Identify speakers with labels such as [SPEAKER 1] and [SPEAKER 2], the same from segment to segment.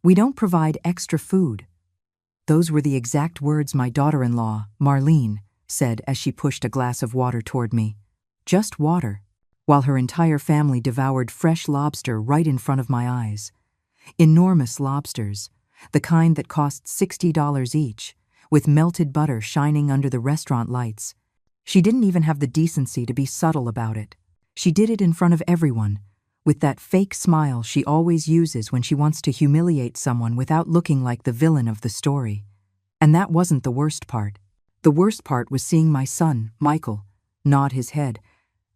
[SPEAKER 1] "We don't provide extra food." Those were the exact words my daughter-in-law, Marlene, said as she pushed a glass of water toward me. Just water, while her entire family devoured fresh lobster right in front of my eyes. Enormous lobsters, the kind that cost $60 each, with melted butter shining under the restaurant lights. She didn't even have the decency to be subtle about it. She did it in front of everyone, with that fake smile she always uses when she wants to humiliate someone without looking like the villain of the story. And that wasn't the worst part. The worst part was seeing my son, Michael, nod his head,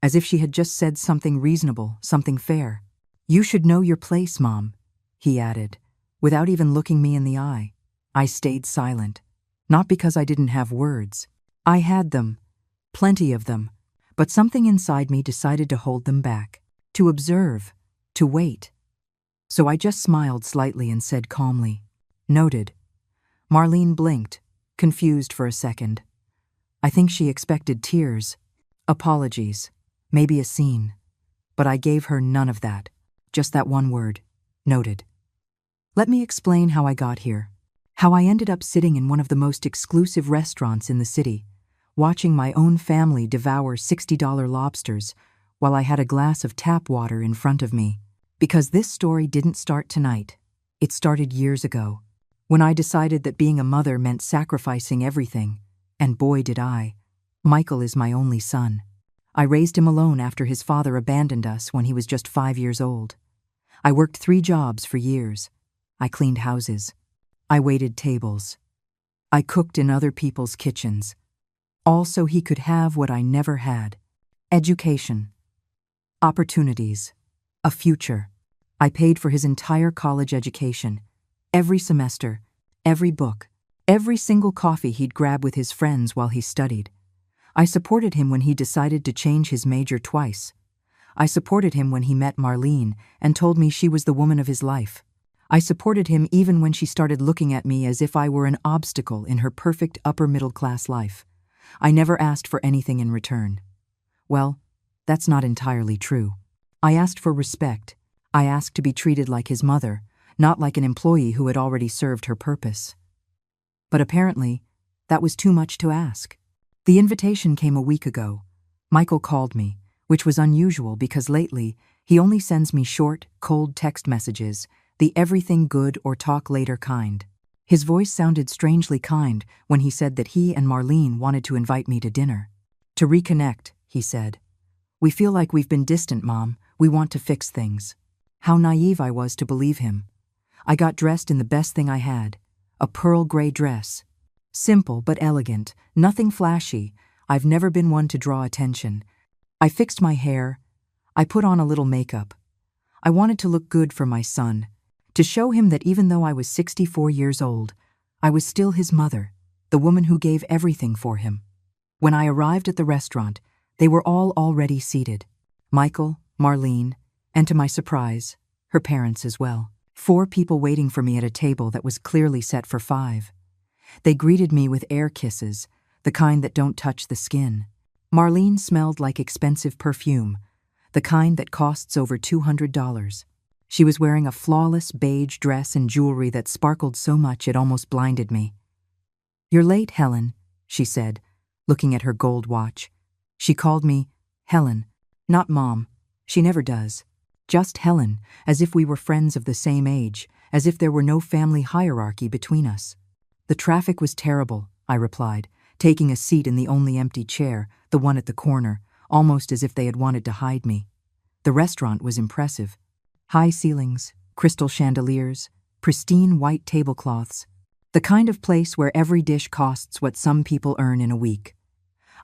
[SPEAKER 1] as if she had just said something reasonable, something fair. "You should know your place, Mom," he added, without even looking me in the eye. I stayed silent, not because I didn't have words. I had them, plenty of them, but something inside me decided to hold them back, to observe, to wait. So I just smiled slightly and said calmly, "Noted." Marlene blinked, confused for a second. I think she expected tears, apologies, maybe a scene. But I gave her none of that, just that one word, "Noted." Let me explain how I got here, how I ended up sitting in one of the most exclusive restaurants in the city, watching my own family devour $60 lobsters while I had a glass of tap water in front of me. Because this story didn't start tonight. It started years ago, when I decided that being a mother meant sacrificing everything, and boy did I. Michael is my only son. I raised him alone after his father abandoned us when he was just 5 years old. I worked 3 jobs for years. I cleaned houses. I waited tables. I cooked in other people's kitchens. All so he could have what I never had: education, opportunities, a future. I paid for his entire college education, every semester, every book, every single coffee he'd grab with his friends while he studied. I supported him when he decided to change his major twice. I supported him when he met Marlene and told me she was the woman of his life. I supported him even when she started looking at me as if I were an obstacle in her perfect upper-middle-class life. I never asked for anything in return. Well, that's not entirely true. I asked for respect. I asked to be treated like his mother, not like an employee who had already served her purpose. But apparently, that was too much to ask. The invitation came a week ago. Michael called me, which was unusual because lately he only sends me short, cold text messages, the everything good or talk later kind. His voice sounded strangely kind when he said that he and Marlene wanted to invite me to dinner. "To reconnect," he said. "We feel like we've been distant, Mom. We want to fix things." How naive I was to believe him. I got dressed in the best thing I had, a pearl gray dress. Simple but elegant, nothing flashy. I've never been one to draw attention. I fixed my hair. I put on a little makeup. I wanted to look good for my son, to show him that even though I was 64 years old, I was still his mother, the woman who gave everything for him. When I arrived at the restaurant, they were all already seated. Michael, Marlene, and to my surprise, her parents as well. 4 people waiting for me at a table that was clearly set for 5. They greeted me with air kisses, the kind that don't touch the skin. Marlene smelled like expensive perfume, the kind that costs over $200. She was wearing a flawless beige dress and jewelry that sparkled so much it almost blinded me. "You're late, Helen," she said, looking at her gold watch. She called me Helen, not Mom. She never does. Just Helen, as if we were friends of the same age, as if there were no family hierarchy between us. "The traffic was terrible," I replied, taking a seat in the only empty chair, the one at the corner, almost as if they had wanted to hide me. The restaurant was impressive. High ceilings, crystal chandeliers, pristine white tablecloths, the kind of place where every dish costs what some people earn in a week.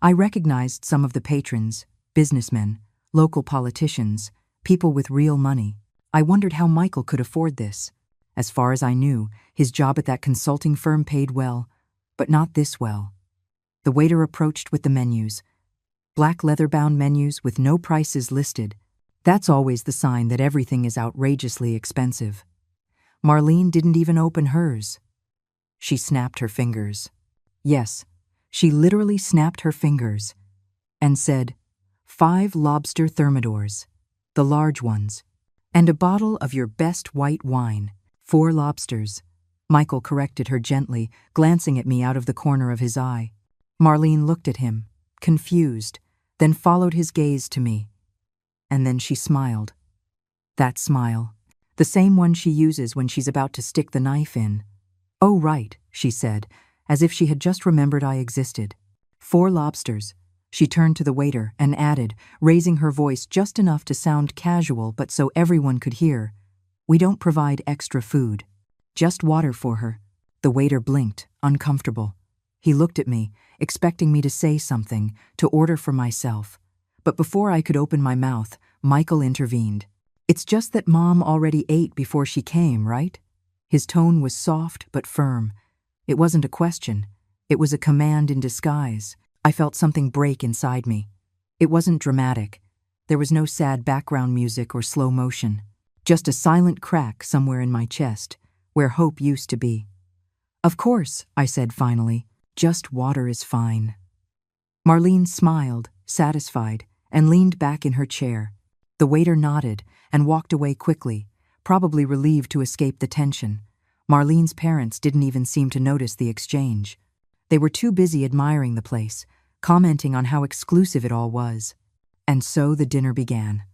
[SPEAKER 1] I recognized some of the patrons, businessmen, local politicians, people with real money. I wondered how Michael could afford this. As far as I knew, his job at that consulting firm paid well, but not this well. The waiter approached with the menus. Black leather-bound menus with no prices listed. That's always the sign that everything is outrageously expensive. Marlene didn't even open hers. She snapped her fingers. Yes, she literally snapped her fingers and said, 5 lobster thermidors, the large ones, and a bottle of your best white wine, 4 lobsters. Michael corrected her gently, glancing at me out of the corner of his eye. Marlene looked at him, confused, then followed his gaze to me. And then she smiled. That smile, the same one she uses when she's about to stick the knife in. "Oh, right," she said, as if she had just remembered I existed. 4 lobsters. She turned to the waiter and added, raising her voice just enough to sound casual but so everyone could hear, "We don't provide extra food. Just water for her." The waiter blinked, uncomfortable. He looked at me, expecting me to say something, to order for myself. But before I could open my mouth, Michael intervened. "It's just that Mom already ate before she came, right?" His tone was soft but firm. It wasn't a question. It was a command in disguise. I felt something break inside me. It wasn't dramatic. There was no sad background music or slow motion. Just a silent crack somewhere in my chest, where hope used to be. "Of course," I said finally. "Just water is fine." Marlene smiled, satisfied, and leaned back in her chair. The waiter nodded and walked away quickly, probably relieved to escape the tension. Marlene's parents didn't even seem to notice the exchange. They were too busy admiring the place, commenting on how exclusive it all was. And so the dinner began.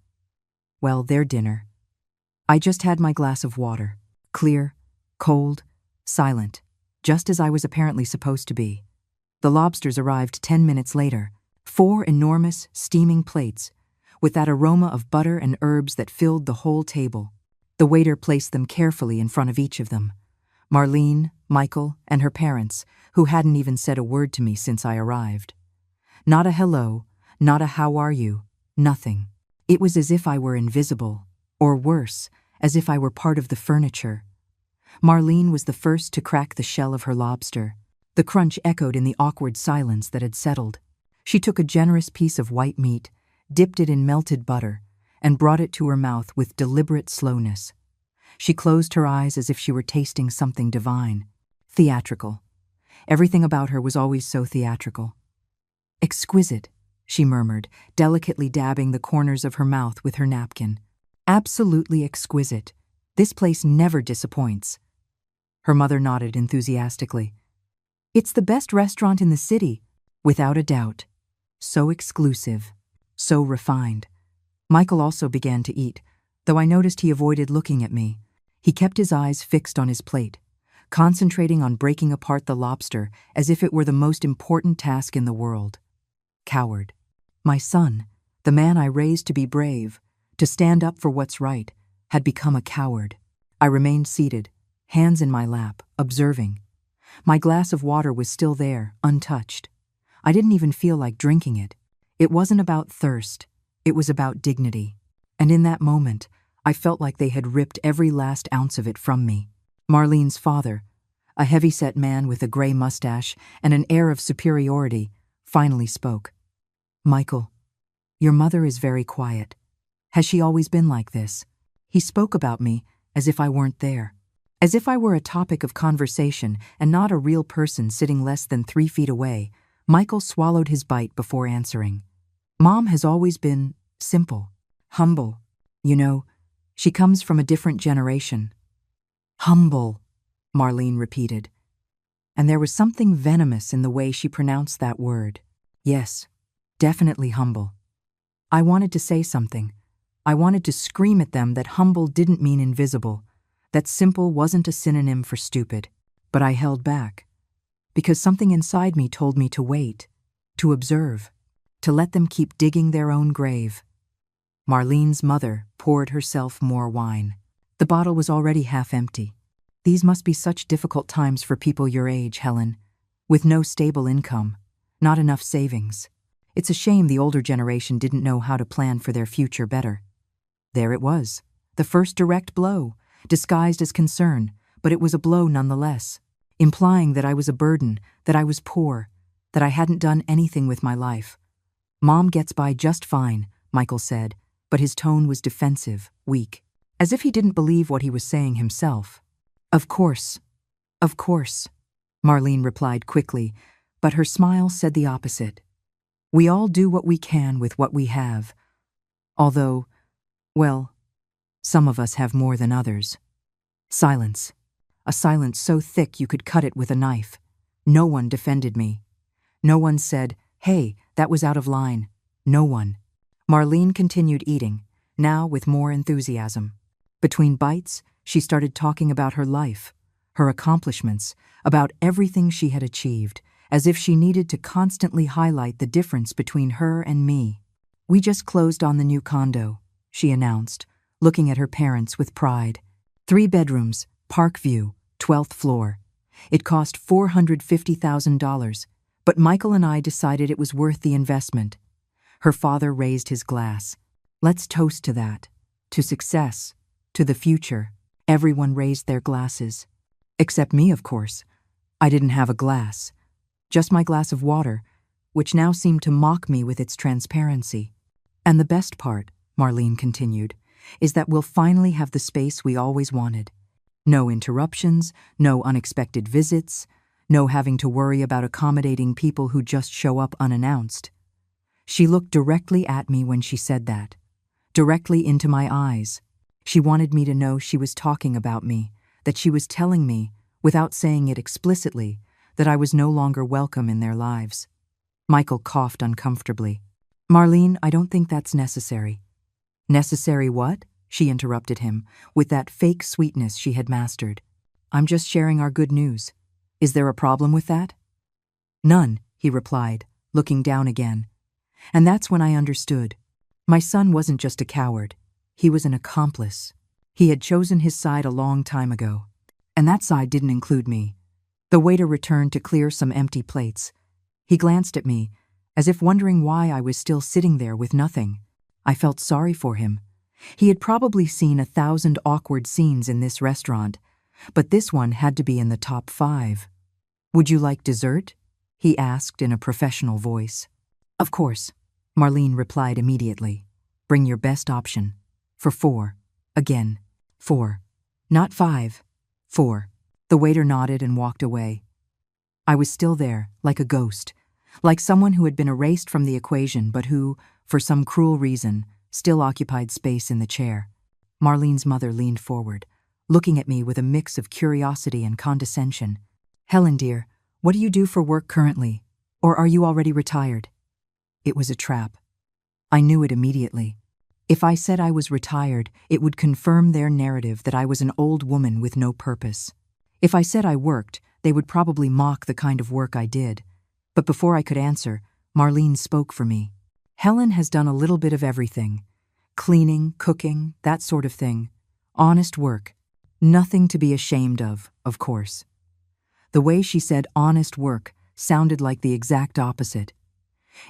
[SPEAKER 1] Well, their dinner. I just had my glass of water, clear, cold, silent, just as I was apparently supposed to be. The lobsters arrived 10 minutes later, 4 enormous, steaming plates, with that aroma of butter and herbs that filled the whole table. The waiter placed them carefully in front of each of them. Marlene, Michael, and her parents, who hadn't even said a word to me since I arrived. Not a hello, not a how are you, nothing. It was as if I were invisible, or worse, as if I were part of the furniture. Marlene was the first to crack the shell of her lobster. The crunch echoed in the awkward silence that had settled. She took a generous piece of white meat, dipped it in melted butter, and brought it to her mouth with deliberate slowness. She closed her eyes as if she were tasting something divine. Theatrical. Everything about her was always so theatrical. "Exquisite," she murmured, delicately dabbing the corners of her mouth with her napkin. "Absolutely exquisite. This place never disappoints." Her mother nodded enthusiastically. "It's the best restaurant in the city, without a doubt. So exclusive, so refined." Michael also began to eat, though I noticed he avoided looking at me. He kept his eyes fixed on his plate, concentrating on breaking apart the lobster as if it were the most important task in the world. Coward. My son, the man I raised to be brave, to stand up for what's right, had become a coward. I remained seated, hands in my lap, observing. My glass of water was still there, untouched. I didn't even feel like drinking it. It wasn't about thirst. It was about dignity. And in that moment, I felt like they had ripped every last ounce of it from me. Marlene's father, a heavy-set man with a gray mustache and an air of superiority, finally spoke. "Michael, your mother is very quiet. Has she always been like this?" He spoke about me as if I weren't there, as if I were a topic of conversation and not a real person sitting less than 3 feet away. Michael swallowed his bite before answering. "Mom has always been simple, humble. You know, she comes from a different generation." "Humble," Marlene repeated. And there was something venomous in the way she pronounced that word. Yes, definitely humble. I wanted to say something. I wanted to scream at them that humble didn't mean invisible, that simple wasn't a synonym for stupid. But I held back, because something inside me told me to wait, to observe, to let them keep digging their own grave. Marlene's mother poured herself more wine. The bottle was already half empty. "These must be such difficult times for people your age, Helen, with no stable income, not enough savings. It's a shame the older generation didn't know how to plan for their future better." There it was, the first direct blow, disguised as concern, but it was a blow nonetheless, implying that I was a burden, that I was poor, that I hadn't done anything with my life. "Mom gets by just fine," Michael said, but his tone was defensive, weak, as if he didn't believe what he was saying himself. Of course," Marlene replied quickly, but her smile said the opposite. "We all do what we can with what we have. Although, well, some of us have more than others." Silence. A silence so thick you could cut it with a knife. No one defended me. No one said, "Hey, that was out of line." No one. Marlene continued eating, now with more enthusiasm. Between bites, she started talking about her life, her accomplishments, about everything she had achieved, as if she needed to constantly highlight the difference between her and me. "We just closed on the new condo," she announced, looking at her parents with pride. 3 bedrooms, park view, 12th floor. It cost $450,000, but Michael and I decided it was worth the investment. Her father raised his glass. "Let's toast to that. To success. To the future." Everyone raised their glasses. Except me, of course. I didn't have a glass. Just my glass of water, which now seemed to mock me with its transparency. "And the best part," Marlene continued, "is that we'll finally have the space we always wanted. No interruptions, no unexpected visits, no having to worry about accommodating people who just show up unannounced." She looked directly at me when she said that, directly into my eyes. She wanted me to know she was talking about me, that she was telling me, without saying it explicitly, that I was no longer welcome in their lives. Michael coughed uncomfortably. "Marlene, I don't think that's necessary." "Necessary what?" she interrupted him, with that fake sweetness she had mastered. "I'm just sharing our good news. Is there a problem with that?" "None," he replied, looking down again. And that's when I understood. My son wasn't just a coward. He was an accomplice. He had chosen his side a long time ago. And that side didn't include me. The waiter returned to clear some empty plates. He glanced at me, as if wondering why I was still sitting there with nothing. I felt sorry for him. He had probably seen 1,000 awkward scenes in this restaurant, but this one had to be in the top 5. "Would you like dessert?" he asked in a professional voice. "Of course," Marlene replied immediately. "Bring your best option. For 4. Again. 4. Not 5. 4. The waiter nodded and walked away. I was still there, like a ghost, like someone who had been erased from the equation but who, for some cruel reason, still occupied space in the chair. Marlene's mother leaned forward, looking at me with a mix of curiosity and condescension. "Helen, dear, what do you do for work currently? Or are you already retired?" It was a trap. I knew it immediately. If I said I was retired, it would confirm their narrative that I was an old woman with no purpose. If I said I worked, they would probably mock the kind of work I did. But before I could answer, Marlene spoke for me. "Helen has done a little bit of everything. Cleaning, cooking, that sort of thing. Honest work. Nothing to be ashamed of course." The way she said honest work sounded like the exact opposite.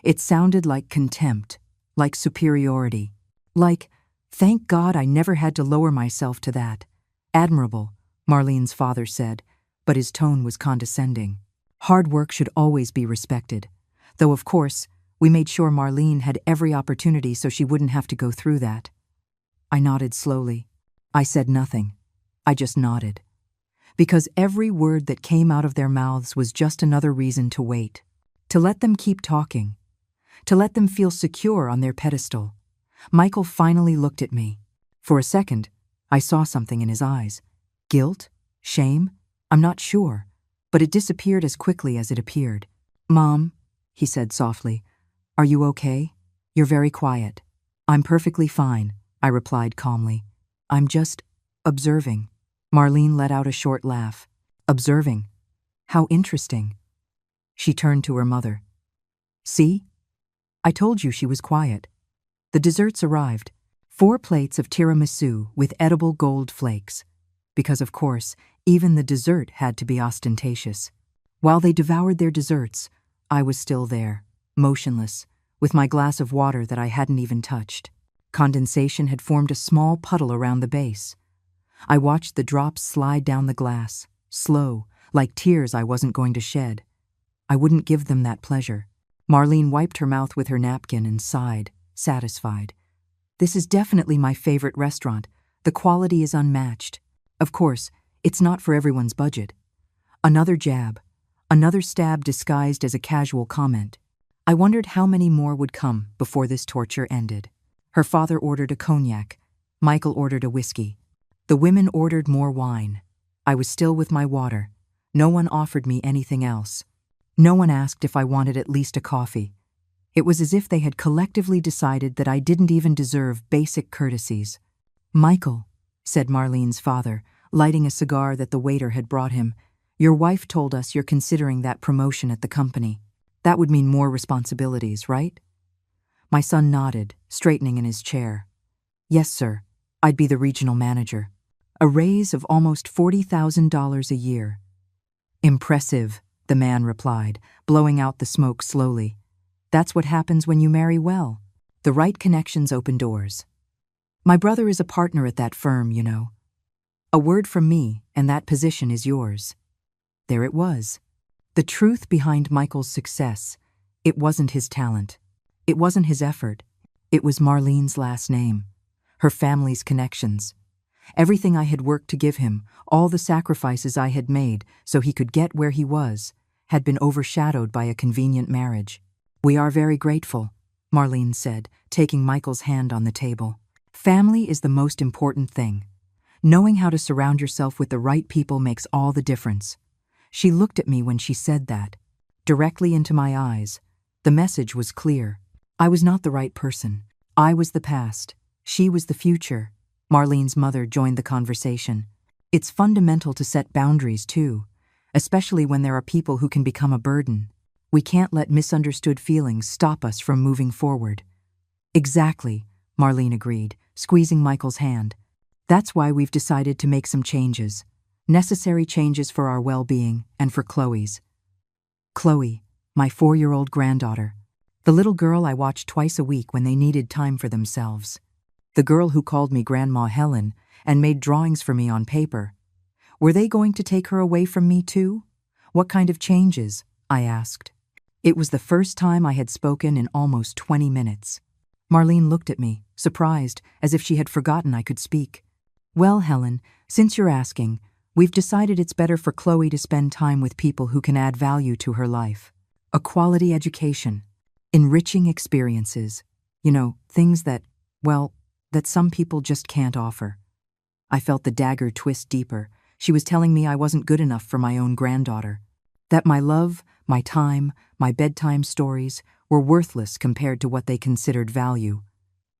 [SPEAKER 1] It sounded like contempt, like superiority, like, "Thank God I never had to lower myself to that." "Admirable," Marlene's father said, but his tone was condescending. Hard work should always be respected, though of course, we made sure Marlene had every opportunity so she wouldn't have to go through that. I nodded slowly. I said nothing. I just nodded. Because every word that came out of their mouths was just another reason to wait. To let them keep talking. To let them feel secure on their pedestal. Michael finally looked at me. For a second, I saw something in his eyes. Guilt? Shame? I'm not sure. But it disappeared as quickly as it appeared. "Mom," he said softly, "are you okay? You're very quiet." "I'm perfectly fine," I replied calmly. "I'm just observing." Marlene let out a short laugh. "Observing? How interesting." She turned to her mother. "See? I told you she was quiet." The desserts arrived. 4 plates of tiramisu with edible gold flakes. Because, of course, even the dessert had to be ostentatious. While they devoured their desserts, I was still there, motionless, with my glass of water that I hadn't even touched. Condensation had formed a small puddle around the base. I watched the drops slide down the glass, slow, like tears I wasn't going to shed. I wouldn't give them that pleasure. Marlene wiped her mouth with her napkin and sighed, satisfied. "This is definitely my favorite restaurant. The quality is unmatched. Of course, it's not for everyone's budget." Another jab, another stab disguised as a casual comment. I wondered how many more would come before this torture ended. Her father ordered a cognac. Michael ordered a whiskey. The women ordered more wine. I was still with my water. No one offered me anything else. No one asked if I wanted at least a coffee. It was as if they had collectively decided that I didn't even deserve basic courtesies. "Michael," said Marlene's father, lighting a cigar that the waiter had brought him, "your wife told us you're considering that promotion at the company. That would mean more responsibilities, right?" My son nodded, straightening in his chair. "Yes, sir. I'd be the regional manager. A raise of almost $40,000 a year." "Impressive," the man replied, blowing out the smoke slowly. "That's what happens when you marry well. The right connections open doors. My brother is a partner at that firm, you know. A word from me, and that position is yours." There it was. The truth behind Michael's success. It wasn't his talent. It wasn't his effort. It was Marlene's last name, her family's connections. Everything I had worked to give him, all the sacrifices I had made so he could get where he was, had been overshadowed by a convenient marriage. "We are very grateful," Marlene said, taking Michael's hand on the table. "Family is the most important thing. Knowing how to surround yourself with the right people makes all the difference." She looked at me when she said that, directly into my eyes. The message was clear. I was not the right person. I was the past. She was the future. Marlene's mother joined the conversation. "It's fundamental to set boundaries, too, especially when there are people who can become a burden. We can't let misunderstood feelings stop us from moving forward." "Exactly," Marlene agreed, squeezing Michael's hand. "That's why we've decided to make some changes. Necessary changes for our well-being and for Chloe's." Chloe, my 4-year-old granddaughter. The little girl I watched twice a week when they needed time for themselves. The girl who called me Grandma Helen and made drawings for me on paper. Were they going to take her away from me too? "What kind of changes?" I asked. It was the first time I had spoken in almost 20 minutes. Marlene looked at me, surprised, as if she had forgotten I could speak. "Well, Helen, since you're asking, we've decided it's better for Chloe to spend time with people who can add value to her life. A quality education. Enriching experiences. You know, things that, well, that some people just can't offer." I felt the dagger twist deeper. She was telling me I wasn't good enough for my own granddaughter. That my love, my time, my bedtime stories were worthless compared to what they considered value.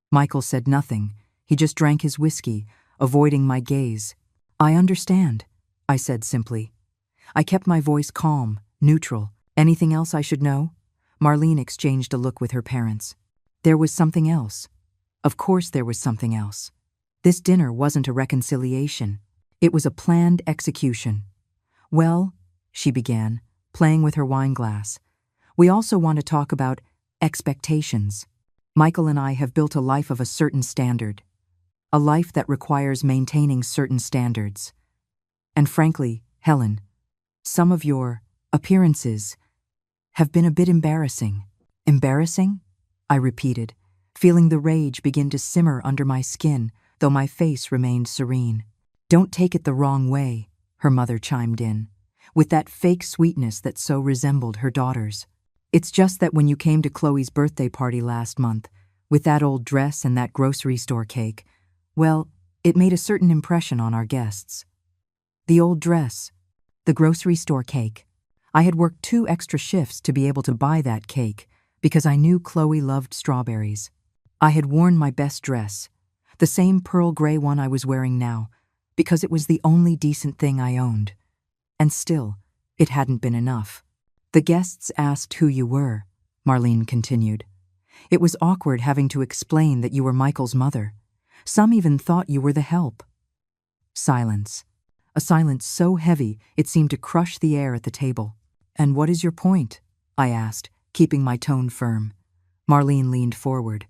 [SPEAKER 1] Michael said nothing. He just drank his whiskey, avoiding my gaze. "I understand," I said simply. I kept my voice calm, neutral. "Anything else I should know?" Marlene exchanged a look with her parents. There was something else. Of course there was something else. This dinner wasn't a reconciliation. It was a planned execution. "Well," she began, playing with her wine glass, "we also want to talk about expectations. Michael and I have built a life of a certain standard. A life that requires maintaining certain standards. And frankly, Helen, some of your appearances have been a bit embarrassing." "Embarrassing?" I repeated, feeling the rage begin to simmer under my skin, though my face remained serene. "Don't take it the wrong way," her mother chimed in, with that fake sweetness that so resembled her daughter's. "It's just that when you came to Chloe's birthday party last month, with that old dress and that grocery store cake, well, it made a certain impression on our guests." The old dress, the grocery store cake. I had worked 2 extra shifts to be able to buy that cake because I knew Chloe loved strawberries. I had worn my best dress, the same pearl gray one I was wearing now, because it was the only decent thing I owned. And still, it hadn't been enough. "The guests asked who you were," Marlene continued. "It was awkward having to explain that you were Michael's mother. Some even thought you were the help." Silence. A silence so heavy it seemed to crush the air at the table. "And what is your point?" I asked, keeping my tone firm. Marlene leaned forward.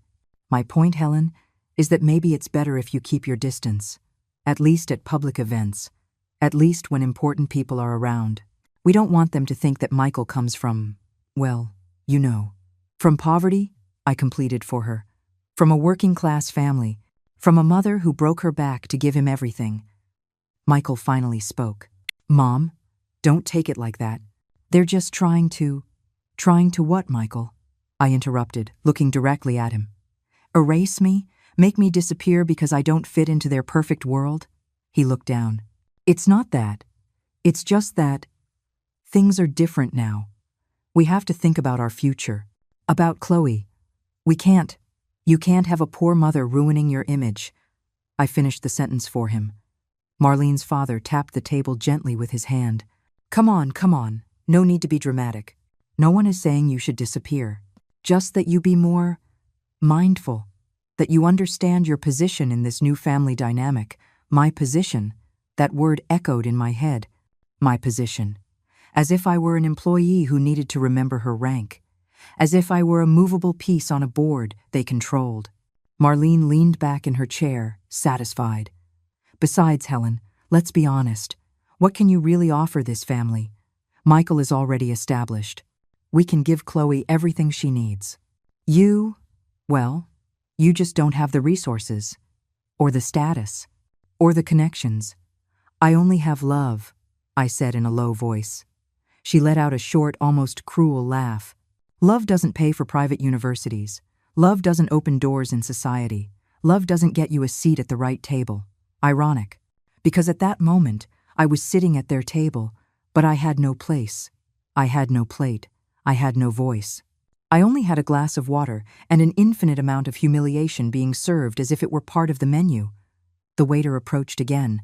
[SPEAKER 1] "My point, Helen, is that maybe it's better if you keep your distance. At least at public events. At least when important people are around. We don't want them to think that Michael comes from, well, you know. From poverty," I completed for her. "From a working-class family. From a mother who broke her back to give him everything." Michael finally spoke. "Mom, don't take it like that. They're just trying to..." "Trying to what, Michael?" I interrupted, looking directly at him. "Erase me? Make me disappear because I don't fit into their perfect world?" He looked down. It's not that. It's just that things are different now. We have to think about our future. About Chloe. We can't. You can't have a poor mother ruining your image. I finished the sentence for him. Marlene's father tapped the table gently with his hand. Come on, come on. No need to be dramatic. No one is saying you should disappear. Just that you be more mindful. That you understand your position in this new family dynamic. My position. That word echoed in my head. My position. As if I were an employee who needed to remember her rank. As if I were a movable piece on a board they controlled. Marlene leaned back in her chair, satisfied. Besides, Helen, let's be honest. What can you really offer this family? Michael is already established. We can give Chloe everything she needs. Well, you just don't have the resources, or the status, or the connections. I only have love, I said in a low voice. She let out a short, almost cruel laugh. Love doesn't pay for private universities. Love doesn't open doors in society. Love doesn't get you a seat at the right table. Ironic, because at that moment, I was sitting at their table, but I had no place. I had no plate. I had no voice. I only had a glass of water and an infinite amount of humiliation being served as if it were part of the menu. The waiter approached again,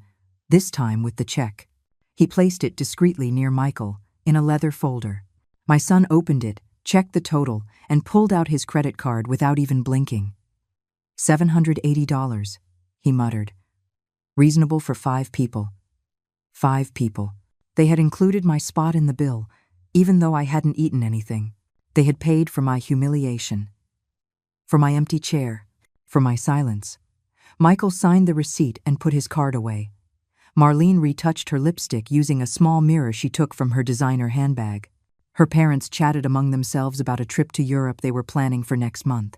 [SPEAKER 1] this time with the check. He placed it discreetly near Michael, in a leather folder. My son opened it, checked the total, and pulled out his credit card without even blinking. $780, he muttered. Reasonable for 5 people. 5 people. They had included my spot in the bill, even though I hadn't eaten anything. They had paid for my humiliation. For my empty chair. For my silence. Michael signed the receipt and put his card away. Marlene retouched her lipstick using a small mirror she took from her designer handbag. Her parents chatted among themselves about a trip to Europe they were planning for next month.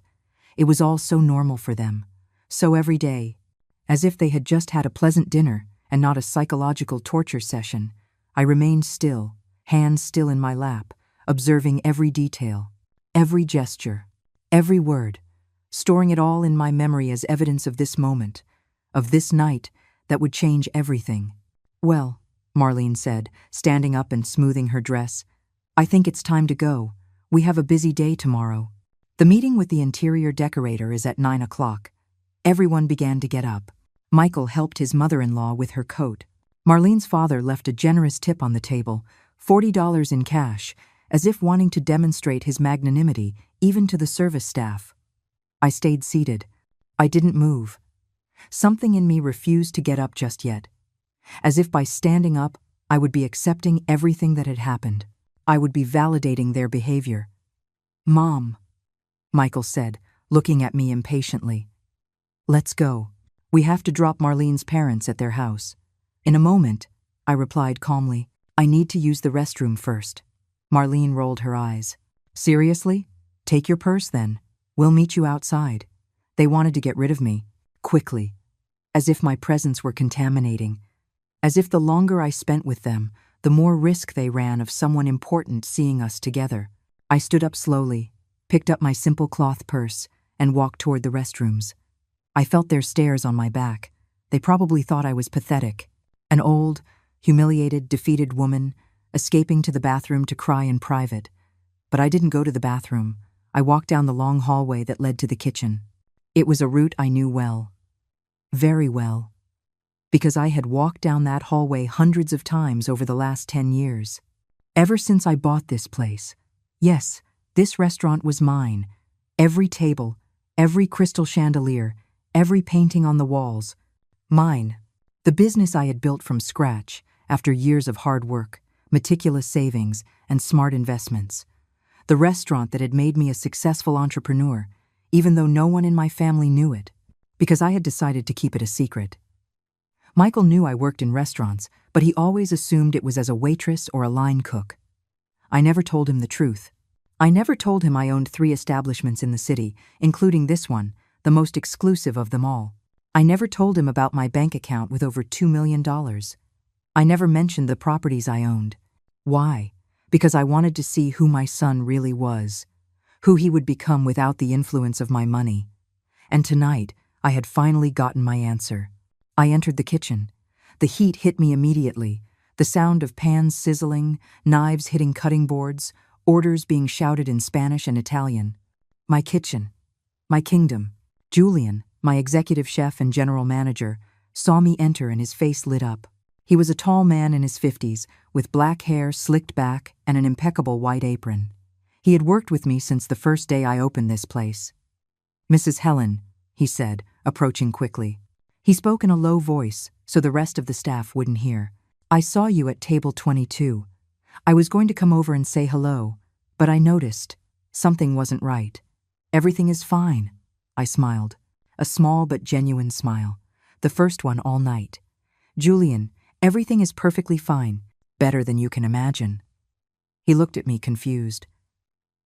[SPEAKER 1] It was all so normal for them. So every day. As if they had just had a pleasant dinner and not a psychological torture session. I remained still, hands still in my lap, observing every detail, every gesture, every word, storing it all in my memory as evidence of this moment, of this night that would change everything. Well, Marlene said, standing up and smoothing her dress, I think it's time to go. We have a busy day tomorrow. The meeting with the interior decorator is at 9 o'clock. Everyone began to get up. Michael helped his mother-in-law with her coat. Marlene's father left a generous tip on the table, $40 in cash, as if wanting to demonstrate his magnanimity even to the service staff. I stayed seated. I didn't move. Something in me refused to get up just yet. As if by standing up, I would be accepting everything that had happened. I would be validating their behavior. Mom, Michael said, looking at me impatiently. Let's go. We have to drop Marlene's parents at their house. In a moment, I replied calmly. I need to use the restroom first. Marlene rolled her eyes. Seriously? Take your purse then. We'll meet you outside. They wanted to get rid of me, quickly, as if my presence were contaminating, as if the longer I spent with them, the more risk they ran of someone important seeing us together. I stood up slowly, picked up my simple cloth purse, and walked toward the restrooms. I felt their stares on my back. They probably thought I was pathetic. An old, humiliated, defeated woman, escaping to the bathroom to cry in private. But I didn't go to the bathroom. I walked down the long hallway that led to the kitchen. It was a route I knew well. Very well. Because I had walked down that hallway hundreds of times over the last 10 years. Ever since I bought this place. Yes, this restaurant was mine. Every table, every crystal chandelier, every painting on the walls. Mine. The business I had built from scratch, after years of hard work, meticulous savings, and smart investments. The restaurant that had made me a successful entrepreneur, even though no one in my family knew it, because I had decided to keep it a secret. Michael knew I worked in restaurants, but he always assumed it was as a waitress or a line cook. I never told him the truth. I never told him I owned 3 establishments in the city, including this one, the most exclusive of them all. I never told him about my bank account with over $2 million. I never mentioned the properties I owned. Why? Because I wanted to see who my son really was, who he would become without the influence of my money. And tonight, I had finally gotten my answer. I entered the kitchen. The heat hit me immediately. The sound of pans sizzling, knives hitting cutting boards, orders being shouted in Spanish and Italian. My kitchen. My kingdom. Julian, my executive chef and general manager, saw me enter and his face lit up. He was a tall man in his 50s, with black hair slicked back and an impeccable white apron. He had worked with me since the first day I opened this place. "Mrs. Helen," he said, approaching quickly. He spoke in a low voice, so the rest of the staff wouldn't hear. "I saw you at table 22. I was going to come over and say hello, but I noticed something wasn't right." "Everything is fine," I smiled. A small but genuine smile. The first one all night. "Julian, everything is perfectly fine. Better than you can imagine." He looked at me confused.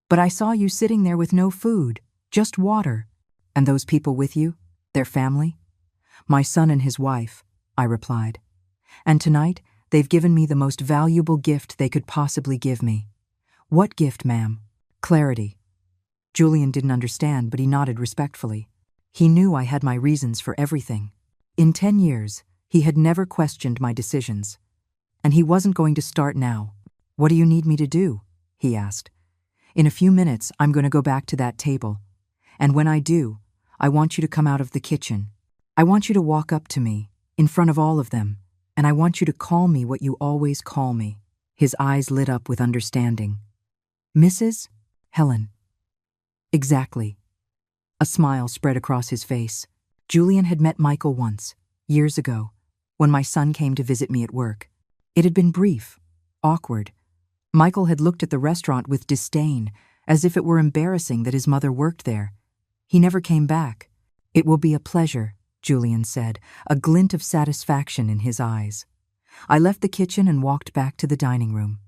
[SPEAKER 1] "But I saw you sitting there with no food, just water. And those people with you? Their family?" "My son and his wife," I replied. "And tonight, they've given me the most valuable gift they could possibly give me." "What gift, ma'am?" "Clarity." Julian didn't understand, but he nodded respectfully. He knew I had my reasons for everything. In 10 years, he had never questioned my decisions. And he wasn't going to start now. "What do you need me to do?" he asked. "In a few minutes, I'm going to go back to that table. And when I do, I want you to come out of the kitchen. I want you to walk up to me, in front of all of them, and I want you to call me what you always call me." His eyes lit up with understanding. "Mrs. Helen." "Exactly." A smile spread across his face. Julian had met Michael once, years ago, when my son came to visit me at work. It had been brief, awkward. Michael had looked at the restaurant with disdain, as if it were embarrassing that his mother worked there. He never came back. "It will be a pleasure," Julian said, a glint of satisfaction in his eyes. I left the kitchen and walked back to the dining room.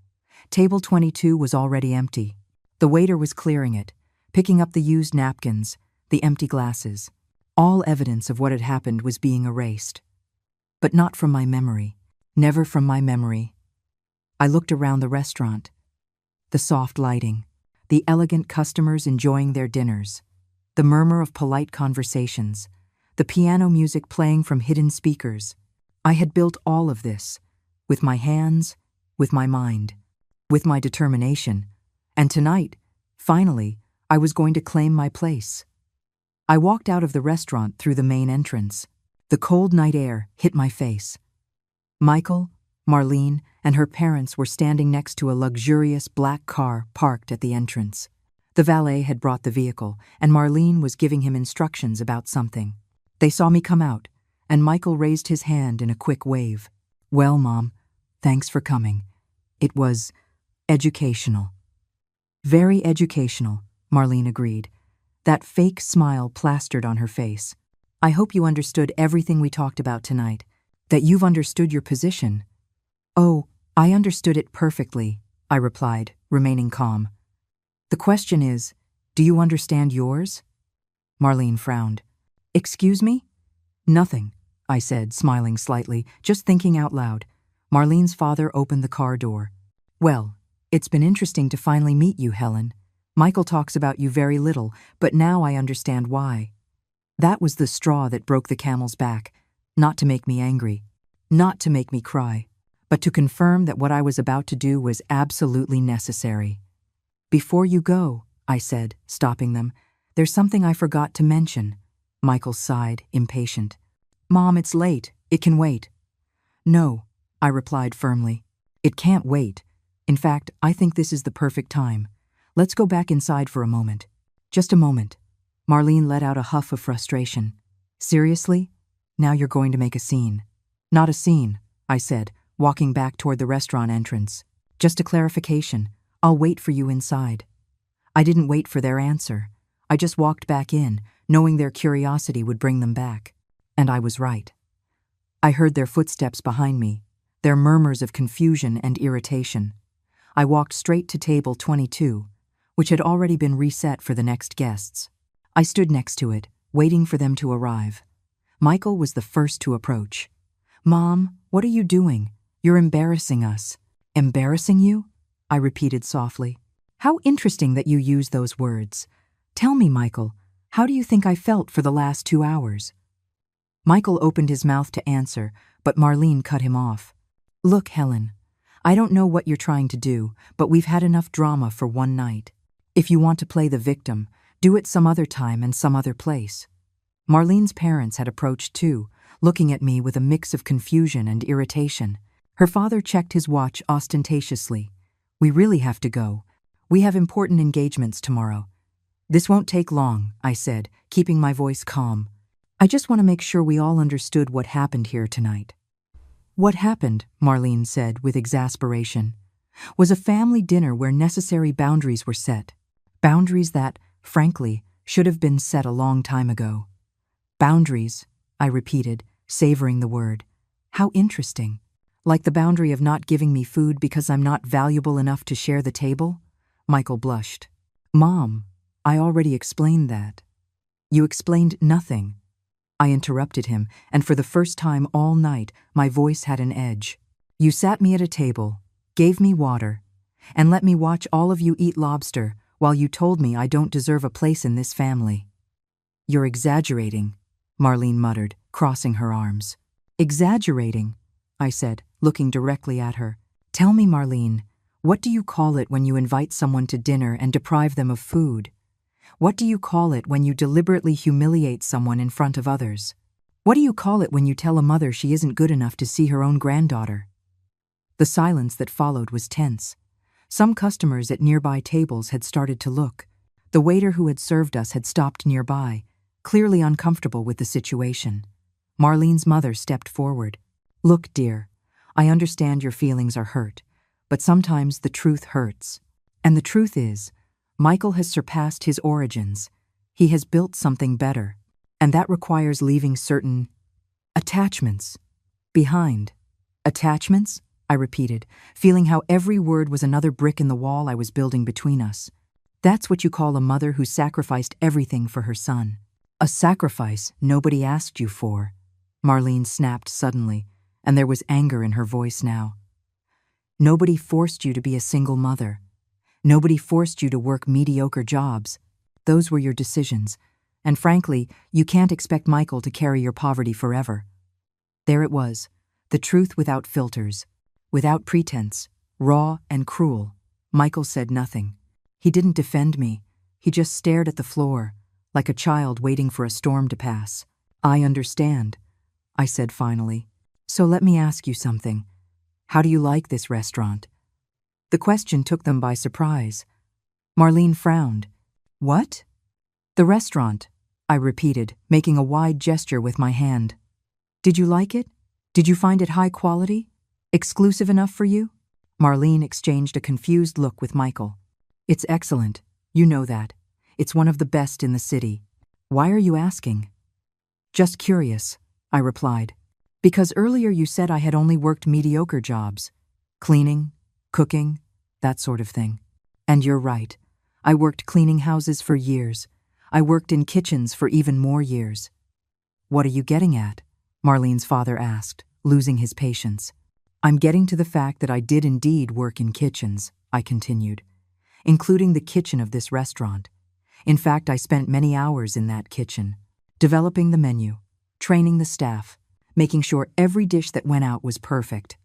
[SPEAKER 1] Table 22 was already empty. The waiter was clearing it, picking up the used napkins, the empty glasses. All evidence of what had happened was being erased. But not from my memory. Never from my memory. I looked around the restaurant. The soft lighting, the elegant customers enjoying their dinners, the murmur of polite conversations, the piano music playing from hidden speakers. I had built all of this, with my hands, with my mind, with my determination, and tonight, finally, I was going to claim my place. I walked out of the restaurant through the main entrance. The cold night air hit my face. Michael, Marlene, and her parents were standing next to a luxurious black car parked at the entrance. The valet had brought the vehicle, and Marlene was giving him instructions about something. They saw me come out, and Michael raised his hand in a quick wave. "Well, Mom, thanks for coming. It was educational." "Very educational," Marlene agreed, that fake smile plastered on her face. "I hope you understood everything we talked about tonight, that you've understood your position." "Oh, I understood it perfectly," I replied, remaining calm. "The question is, do you understand yours?" Marlene frowned. "Excuse me?" "Nothing," I said, smiling slightly, just thinking out loud. Marlene's father opened the car door. "Well, it's been interesting to finally meet you, Helen. Michael talks about you very little, but now I understand why." That was the straw that broke the camel's back, not to make me angry, not to make me cry, but to confirm that what I was about to do was absolutely necessary. "Before you go," I said, stopping them, "there's something I forgot to mention." Michael sighed, impatient. "Mom, it's late. It can wait." "No," I replied firmly. "It can't wait. In fact, I think this is the perfect time. Let's go back inside for a moment." "Just a moment." Marlene let out a huff of frustration. "Seriously? Now you're going to make a scene." "Not a scene," I said, walking back toward the restaurant entrance. "Just a clarification. I'll wait for you inside." I didn't wait for their answer. I just walked back in, knowing their curiosity would bring them back. And I was right. I heard their footsteps behind me, their murmurs of confusion and irritation. I walked straight to table 22, which had already been reset for the next guests. I stood next to it, waiting for them to arrive. Michael was the first to approach. "Mom, what are you doing? You're embarrassing us." "Embarrassing you?" I repeated softly. "How interesting that you use those words. Tell me, Michael, how do you think I felt for the last 2 hours?" Michael opened his mouth to answer, but Marlene cut him off. Look, Helen, I don't know what you're trying to do, but we've had enough drama for one night. If you want to play the victim, do it some other time and some other place. Marlene's parents had approached too, looking at me with a mix of confusion and irritation. Her father checked his watch ostentatiously. We really have to go. We have important engagements tomorrow. This won't take long, I said, keeping my voice calm. I just want to make sure we all understood what happened here tonight. What happened, Marlene said with exasperation, was a family dinner where necessary boundaries were set. Boundaries that, frankly, should have been set a long time ago. Boundaries, I repeated, savoring the word. How interesting. Like the boundary of not giving me food because I'm not valuable enough to share the table? Michael blushed. Mom, I already explained that. You explained nothing. I interrupted him, and for the first time all night, my voice had an edge. You sat me at a table, gave me water, and let me watch all of you eat lobster while you told me I don't deserve a place in this family. You're exaggerating, Marlene muttered, crossing her arms. Exaggerating, I said, looking directly at her. Tell me, Marlene, what do you call it when you invite someone to dinner and deprive them of food? What do you call it when you deliberately humiliate someone in front of others? What do you call it when you tell a mother she isn't good enough to see her own granddaughter? The silence that followed was tense. Some customers at nearby tables had started to look. The waiter who had served us had stopped nearby, clearly uncomfortable with the situation. Marlene's mother stepped forward. Look, dear, I understand your feelings are hurt, but sometimes the truth hurts. And the truth is, Michael has surpassed his origins. He has built something better, and that requires leaving certain attachments behind. Attachments? I repeated, feeling how every word was another brick in the wall I was building between us. That's what you call a mother who sacrificed everything for her son. A sacrifice nobody asked you for. Marlene snapped suddenly, and there was anger in her voice now. Nobody forced you to be a single mother. Nobody forced you to work mediocre jobs. Those were your decisions, and frankly, you can't expect Michael to carry your poverty forever. There it was, the truth without filters, without pretense, raw and cruel. Michael said nothing. He didn't defend me. He just stared at the floor, like a child waiting for a storm to pass. I understand, I said finally. So let me ask you something. How do you like this restaurant? The question took them by surprise. Marlene frowned. What? The restaurant, I repeated, making a wide gesture with my hand. Did you like it? Did you find it high quality? Exclusive enough for you? Marlene exchanged a confused look with Michael. It's excellent. You know that. It's one of the best in the city. Why are you asking? Just curious, I replied. Because earlier you said I had only worked mediocre jobs. Cleaning, cooking, that sort of thing. And you're right. I worked cleaning houses for years. I worked in kitchens for even more years. What are you getting at? Marlene's father asked, losing his patience. I'm getting to the fact that I did indeed work in kitchens, I continued, including the kitchen of this restaurant. In fact, I spent many hours in that kitchen, developing the menu, training the staff, making sure every dish that went out was perfect.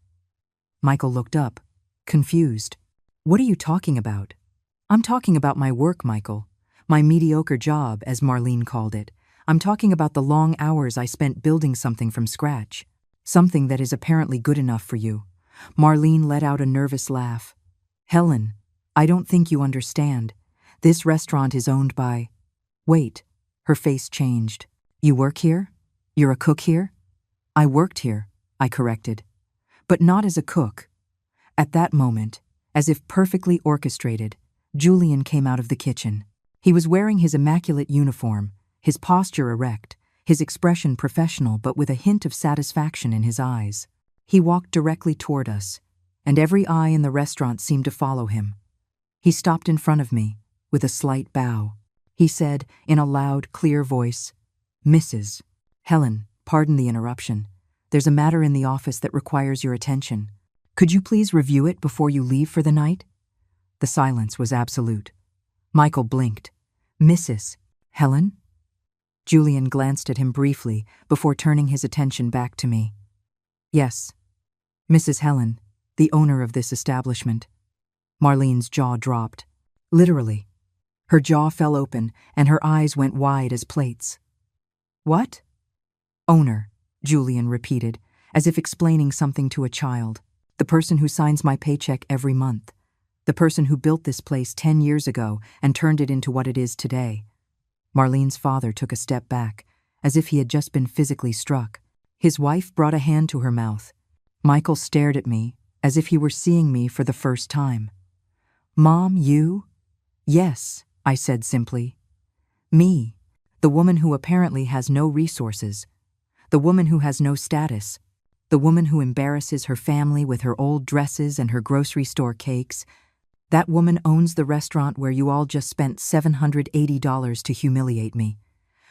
[SPEAKER 1] Michael looked up, confused. What are you talking about? I'm talking about my work, Michael. My mediocre job, as Marlene called it. I'm talking about the long hours I spent building something from scratch. Something that is apparently good enough for you. Marlene let out a nervous laugh. Helen, I don't think you understand. This restaurant is owned by... Wait, her face changed. You work here? You're a cook here? I worked here, I corrected. But not as a cook. At that moment, as if perfectly orchestrated, Julian came out of the kitchen. He was wearing his immaculate uniform, his posture erect, his expression professional but with a hint of satisfaction in his eyes. He walked directly toward us, and every eye in the restaurant seemed to follow him. He stopped in front of me, with a slight bow. He said, in a loud, clear voice, Mrs. Helen, pardon the interruption. There's a matter in the office that requires your attention. Could you please review it before you leave for the night? The silence was absolute. Michael blinked. Mrs. Helen? Julian glanced at him briefly before turning his attention back to me. Yes, Mrs. Helen, the owner of this establishment. Marlene's jaw dropped. Literally. Her jaw fell open and her eyes went wide as plates. What? Owner, Julian repeated, as if explaining something to a child. The person who signs my paycheck every month. The person who built this place 10 years ago and turned it into what it is today. Marlene's father took a step back, as if he had just been physically struck. His wife brought a hand to her mouth. Michael stared at me, as if he were seeing me for the first time. Mom, you? Yes, I said simply. Me, the woman who apparently has no resources. The woman who has no status. The woman who embarrasses her family with her old dresses and her grocery store cakes. That woman owns the restaurant where you all just spent $780 to humiliate me.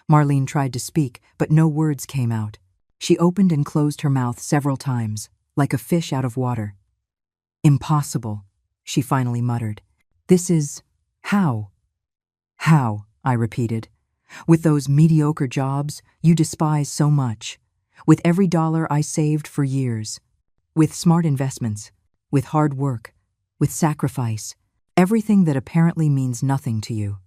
[SPEAKER 1] Marlene tried to speak, but no words came out. She opened and closed her mouth several times, like a fish out of water. Impossible, she finally muttered. This is… how? How, I repeated. With those mediocre jobs you despise so much. With every dollar I saved for years. With smart investments. With hard work. With sacrifice. Everything that apparently means nothing to you.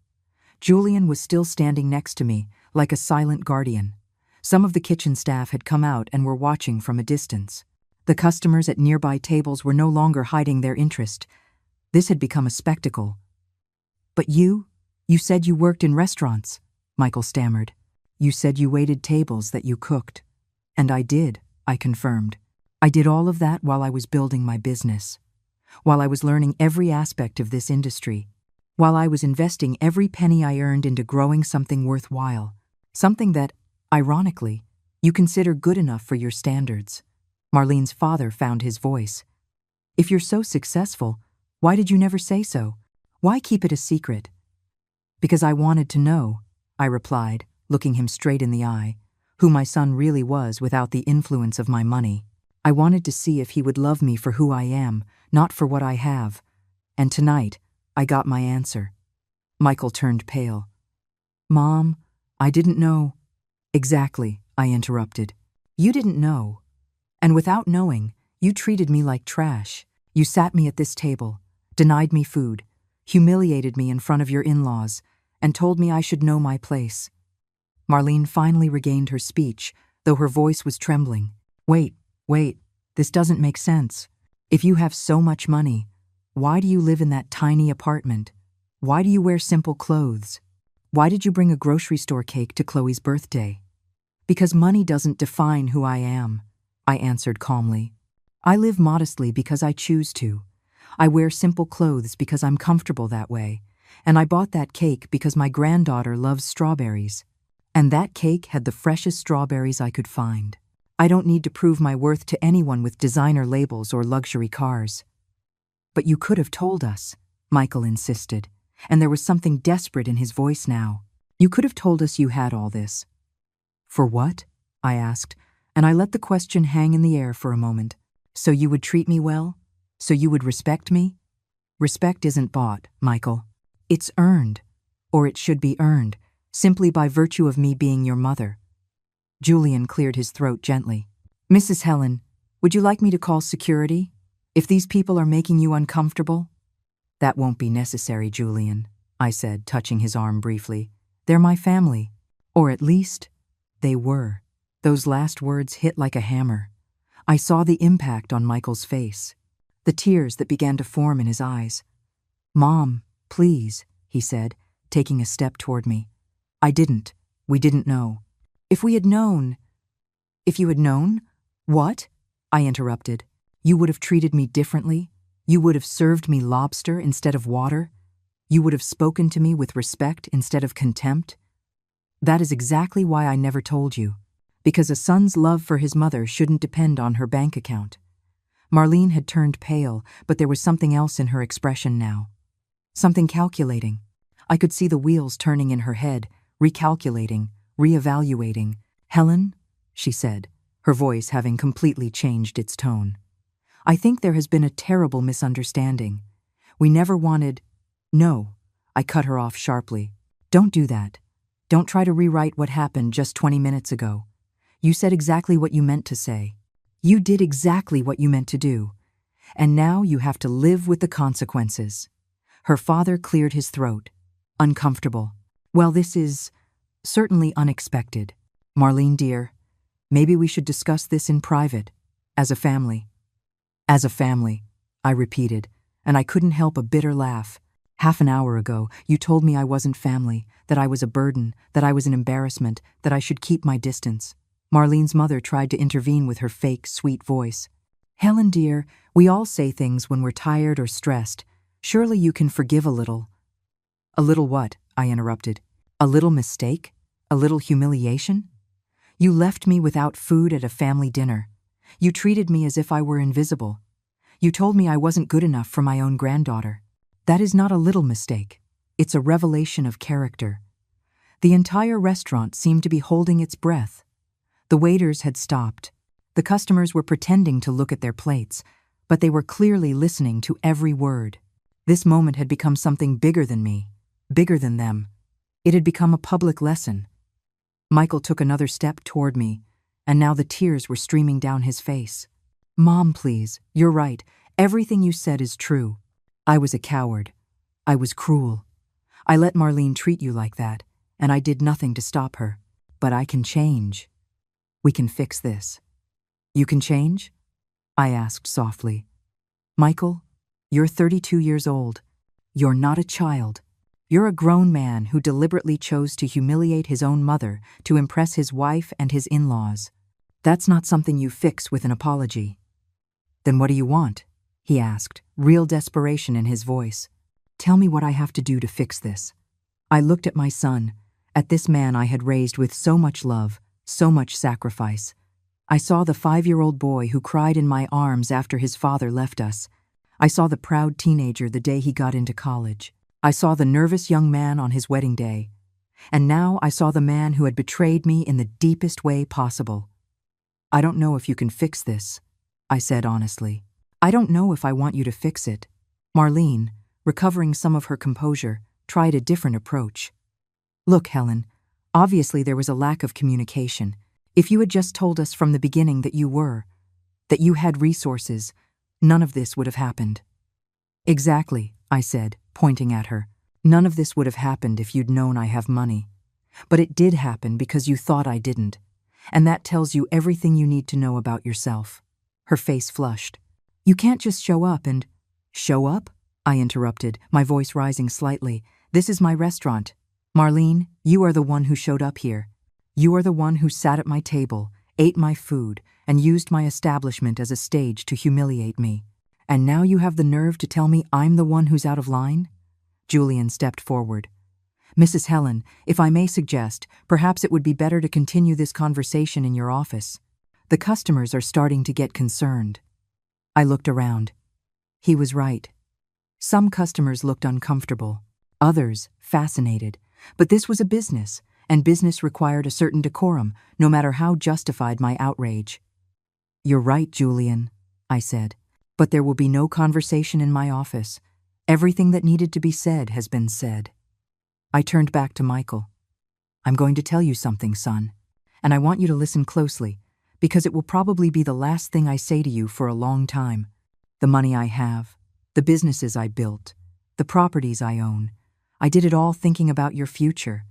[SPEAKER 1] Julian was still standing next to me, like a silent guardian. Some of the kitchen staff had come out and were watching from a distance. The customers at nearby tables were no longer hiding their interest. This had become a spectacle. But you said you worked in restaurants, Michael stammered. You said you waited tables that you cooked. And I did, I confirmed. I did all of that while I was building my business. While I was learning every aspect of this industry. While I was investing every penny I earned into growing something worthwhile. Something that, ironically, you consider good enough for your standards. Marlene's father found his voice. If you're so successful, why did you never say so? Why keep it a secret? Because I wanted to know, I replied, looking him straight in the eye, who my son really was without the influence of my money. I wanted to see if he would love me for who I am, not for what I have. And tonight, I got my answer. Michael turned pale. Mom, I didn't know. Exactly, I interrupted. You didn't know. And without knowing, you treated me like trash. You sat me at this table, denied me food, humiliated me in front of your in-laws, and told me I should know my place. Marlene finally regained her speech, though her voice was trembling. Wait, this doesn't make sense. If you have so much money, why do you live in that tiny apartment? Why do you wear simple clothes? Why did you bring a grocery store cake to Chloe's birthday? Because money doesn't define who I am, I answered calmly. I live modestly because I choose to. I wear simple clothes because I'm comfortable that way. And I bought that cake because my granddaughter loves strawberries. And that cake had the freshest strawberries I could find. I don't need to prove my worth to anyone with designer labels or luxury cars. But you could have told us, Michael insisted, and there was something desperate in his voice now. You could have told us you had all this. For what? I asked, and I let the question hang in the air for a moment. So you would treat me well? So you would respect me? Respect isn't bought, Michael. It's earned, or it should be earned, simply by virtue of me being your mother. Julian cleared his throat gently. Mrs. Helen, would you like me to call security? If these people are making you uncomfortable? That won't be necessary, Julian, I said, touching his arm briefly. They're my family. Or at least, they were. Those last words hit like a hammer. I saw the impact on Michael's face, the tears that began to form in his eyes. Mom, please, he said, taking a step toward me. We didn't know. If we had known… If you had known? What? I interrupted. You would have treated me differently? You would have served me lobster instead of water? You would have spoken to me with respect instead of contempt? That is exactly why I never told you. Because a son's love for his mother shouldn't depend on her bank account. Marlene had turned pale, but there was something else in her expression now. Something calculating. I could see the wheels turning in her head, recalculating, reevaluating. Helen, she said, her voice having completely changed its tone. I think there has been a terrible misunderstanding. We never wanted… No, I cut her off sharply. Don't do that. Don't try to rewrite what happened just 20 minutes ago. You said exactly what you meant to say. You did exactly what you meant to do. And now you have to live with the consequences. Her father cleared his throat. Uncomfortable. Well, this is certainly unexpected. Marlene, dear, maybe we should discuss this in private, as a family. As a family, I repeated, and I couldn't help a bitter laugh. Half an hour ago, you told me I wasn't family, that I was a burden, that I was an embarrassment, that I should keep my distance. Marlene's mother tried to intervene with her fake, sweet voice. Helen, dear, we all say things when we're tired or stressed. Surely you can forgive a little. A little what? I interrupted. A little mistake? A little humiliation? You left me without food at a family dinner. You treated me as if I were invisible. You told me I wasn't good enough for my own granddaughter. That is not a little mistake. It's a revelation of character. The entire restaurant seemed to be holding its breath. The waiters had stopped. The customers were pretending to look at their plates, but they were clearly listening to every word. This moment had become something bigger than me, bigger than them. It had become a public lesson. Michael took another step toward me, and now the tears were streaming down his face. Mom, please, you're right. Everything you said is true. I was a coward. I was cruel. I let Marlene treat you like that, and I did nothing to stop her. But I can change. We can fix this. You can change? I asked softly. Michael, you're 32 years old. You're not a child. You're a grown man who deliberately chose to humiliate his own mother to impress his wife and his in-laws. That's not something you fix with an apology. Then what do you want? He asked, real desperation in his voice. Tell me what I have to do to fix this. I looked at my son, at this man I had raised with so much love, so much sacrifice. I saw the 5-year-old boy who cried in my arms after his father left us. I saw the proud teenager the day he got into college. I saw the nervous young man on his wedding day. And now I saw the man who had betrayed me in the deepest way possible. I don't know if you can fix this, I said honestly. I don't know if I want you to fix it. Marlene, recovering some of her composure, tried a different approach. Look, Helen, obviously there was a lack of communication. If you had just told us from the beginning that you had resources, none of this would have happened. Exactly, I said, pointing at her. None of this would have happened if you'd known I have money. But it did happen because you thought I didn't. And that tells you everything you need to know about yourself. Her face flushed. You can't just show up and… Show up? I interrupted, my voice rising slightly. This is my restaurant. Marlene, you are the one who showed up here. You are the one who sat at my table, ate my food, and used my establishment as a stage to humiliate me. And now you have the nerve to tell me I'm the one who's out of line? Julian stepped forward. Mrs. Helen, if I may suggest, perhaps it would be better to continue this conversation in your office. The customers are starting to get concerned. I looked around. He was right. Some customers looked uncomfortable, others fascinated. But this was a business, and business required a certain decorum, no matter how justified my outrage. You're right, Julian, I said. But there will be no conversation in my office. Everything that needed to be said has been said. I turned back to Michael. I'm going to tell you something, son, and I want you to listen closely, because it will probably be the last thing I say to you for a long time. The money I have, the businesses I built, the properties I own, I did it all thinking about your future,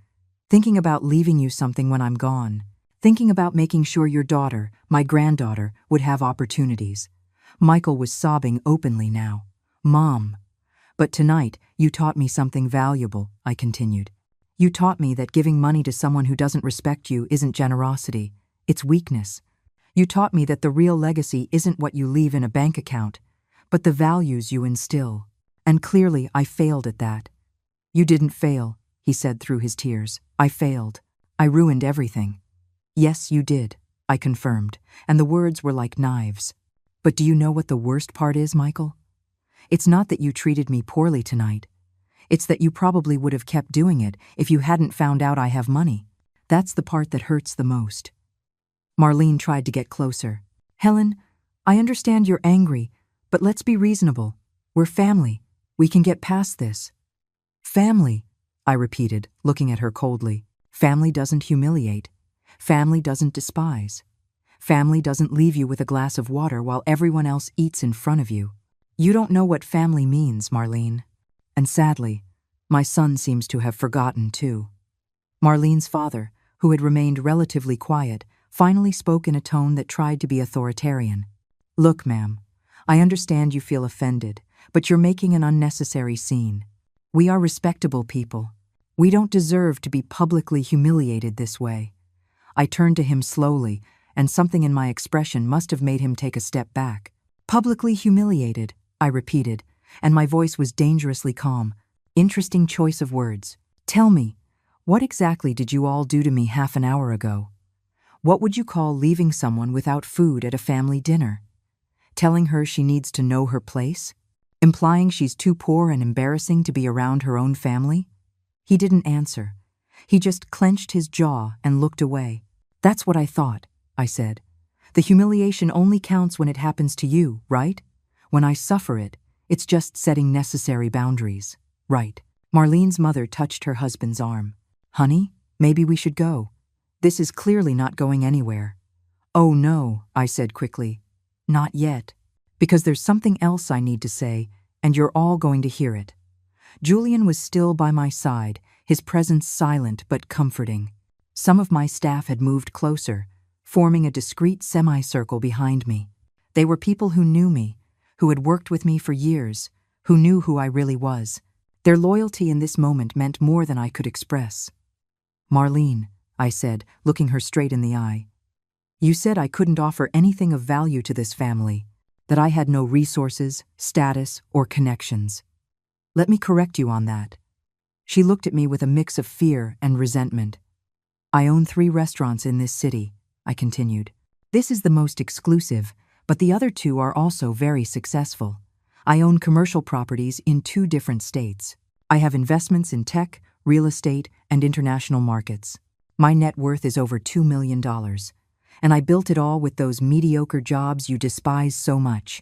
[SPEAKER 1] thinking about leaving you something when I'm gone, thinking about making sure your daughter, my granddaughter, would have opportunities. Michael was sobbing openly now. Mom. But tonight, you taught me something valuable, I continued. You taught me that giving money to someone who doesn't respect you isn't generosity, it's weakness. You taught me that the real legacy isn't what you leave in a bank account, but the values you instill. And clearly, I failed at that. You didn't fail, he said through his tears. I failed. I ruined everything. Yes, you did, I confirmed, and the words were like knives. But do you know what the worst part is, Michael? It's not that you treated me poorly tonight. It's that you probably would have kept doing it if you hadn't found out I have money. That's the part that hurts the most. Marlene tried to get closer. Helen, I understand you're angry, but let's be reasonable. We're family. We can get past this. Family, I repeated, looking at her coldly. Family doesn't humiliate. Family doesn't despise. Family doesn't leave you with a glass of water while everyone else eats in front of you. You don't know what family means, Marlene. And sadly, my son seems to have forgotten too. Marlene's father, who had remained relatively quiet, finally spoke in a tone that tried to be authoritarian. Look, ma'am, I understand you feel offended, but you're making an unnecessary scene. We are respectable people. We don't deserve to be publicly humiliated this way. I turned to him slowly, and something in my expression must have made him take a step back. Publicly humiliated, I repeated, and my voice was dangerously calm. Interesting choice of words. Tell me, what exactly did you all do to me half an hour ago? What would you call leaving someone without food at a family dinner? Telling her she needs to know her place? Implying she's too poor and embarrassing to be around her own family? He didn't answer. He just clenched his jaw and looked away. That's what I thought, I said. The humiliation only counts when it happens to you, right? When I suffer it, it's just setting necessary boundaries. Right. Marlene's mother touched her husband's arm. Honey, maybe we should go. This is clearly not going anywhere. Oh no, I said quickly. Not yet. Because there's something else I need to say, and you're all going to hear it. Julian was still by my side, his presence silent but comforting. Some of my staff had moved closer, forming a discreet semicircle behind me. They were people who knew me, who had worked with me for years, who knew who I really was. Their loyalty in this moment meant more than I could express. Marlene, I said, looking her straight in the eye. You said I couldn't offer anything of value to this family, that I had no resources, status, or connections. Let me correct you on that. She looked at me with a mix of fear and resentment. I own 3 restaurants in this city, I continued. This is the most exclusive, but the other 2 are also very successful. I own commercial properties in 2 different states. I have investments in tech, real estate, and international markets. My net worth is over $2 million. And I built it all with those mediocre jobs you despise so much.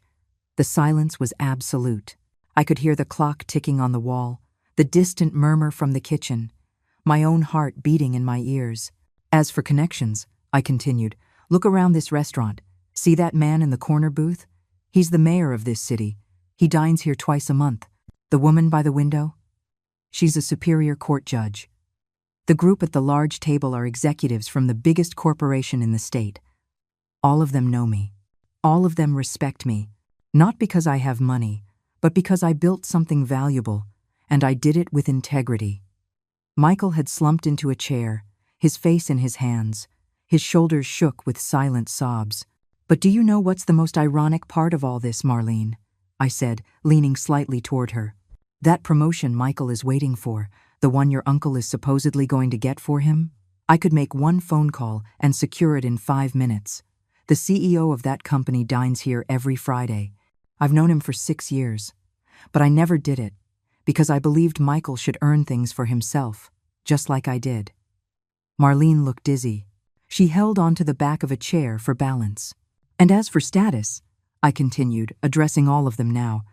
[SPEAKER 1] The silence was absolute. I could hear the clock ticking on the wall, the distant murmur from the kitchen, my own heart beating in my ears. As for connections, I continued, look around this restaurant. See that man in the corner booth? He's the mayor of this city. He dines here twice a month. The woman by the window? She's a superior court judge. The group at the large table are executives from the biggest corporation in the state. All of them know me. All of them respect me, not because I have money, but because I built something valuable, and I did it with integrity. Michael had slumped into a chair, his face in his hands. His shoulders shook with silent sobs. But do you know what's the most ironic part of all this, Marlene? I said, leaning slightly toward her. That promotion Michael is waiting for, the one your uncle is supposedly going to get for him? I could make one phone call and secure it in 5 minutes. The CEO of that company dines here every Friday. I've known him for 6 years. But I never did it, because I believed Michael should earn things for himself, just like I did. Marlene looked dizzy. She held onto the back of a chair for balance. And as for status, I continued, addressing all of them now,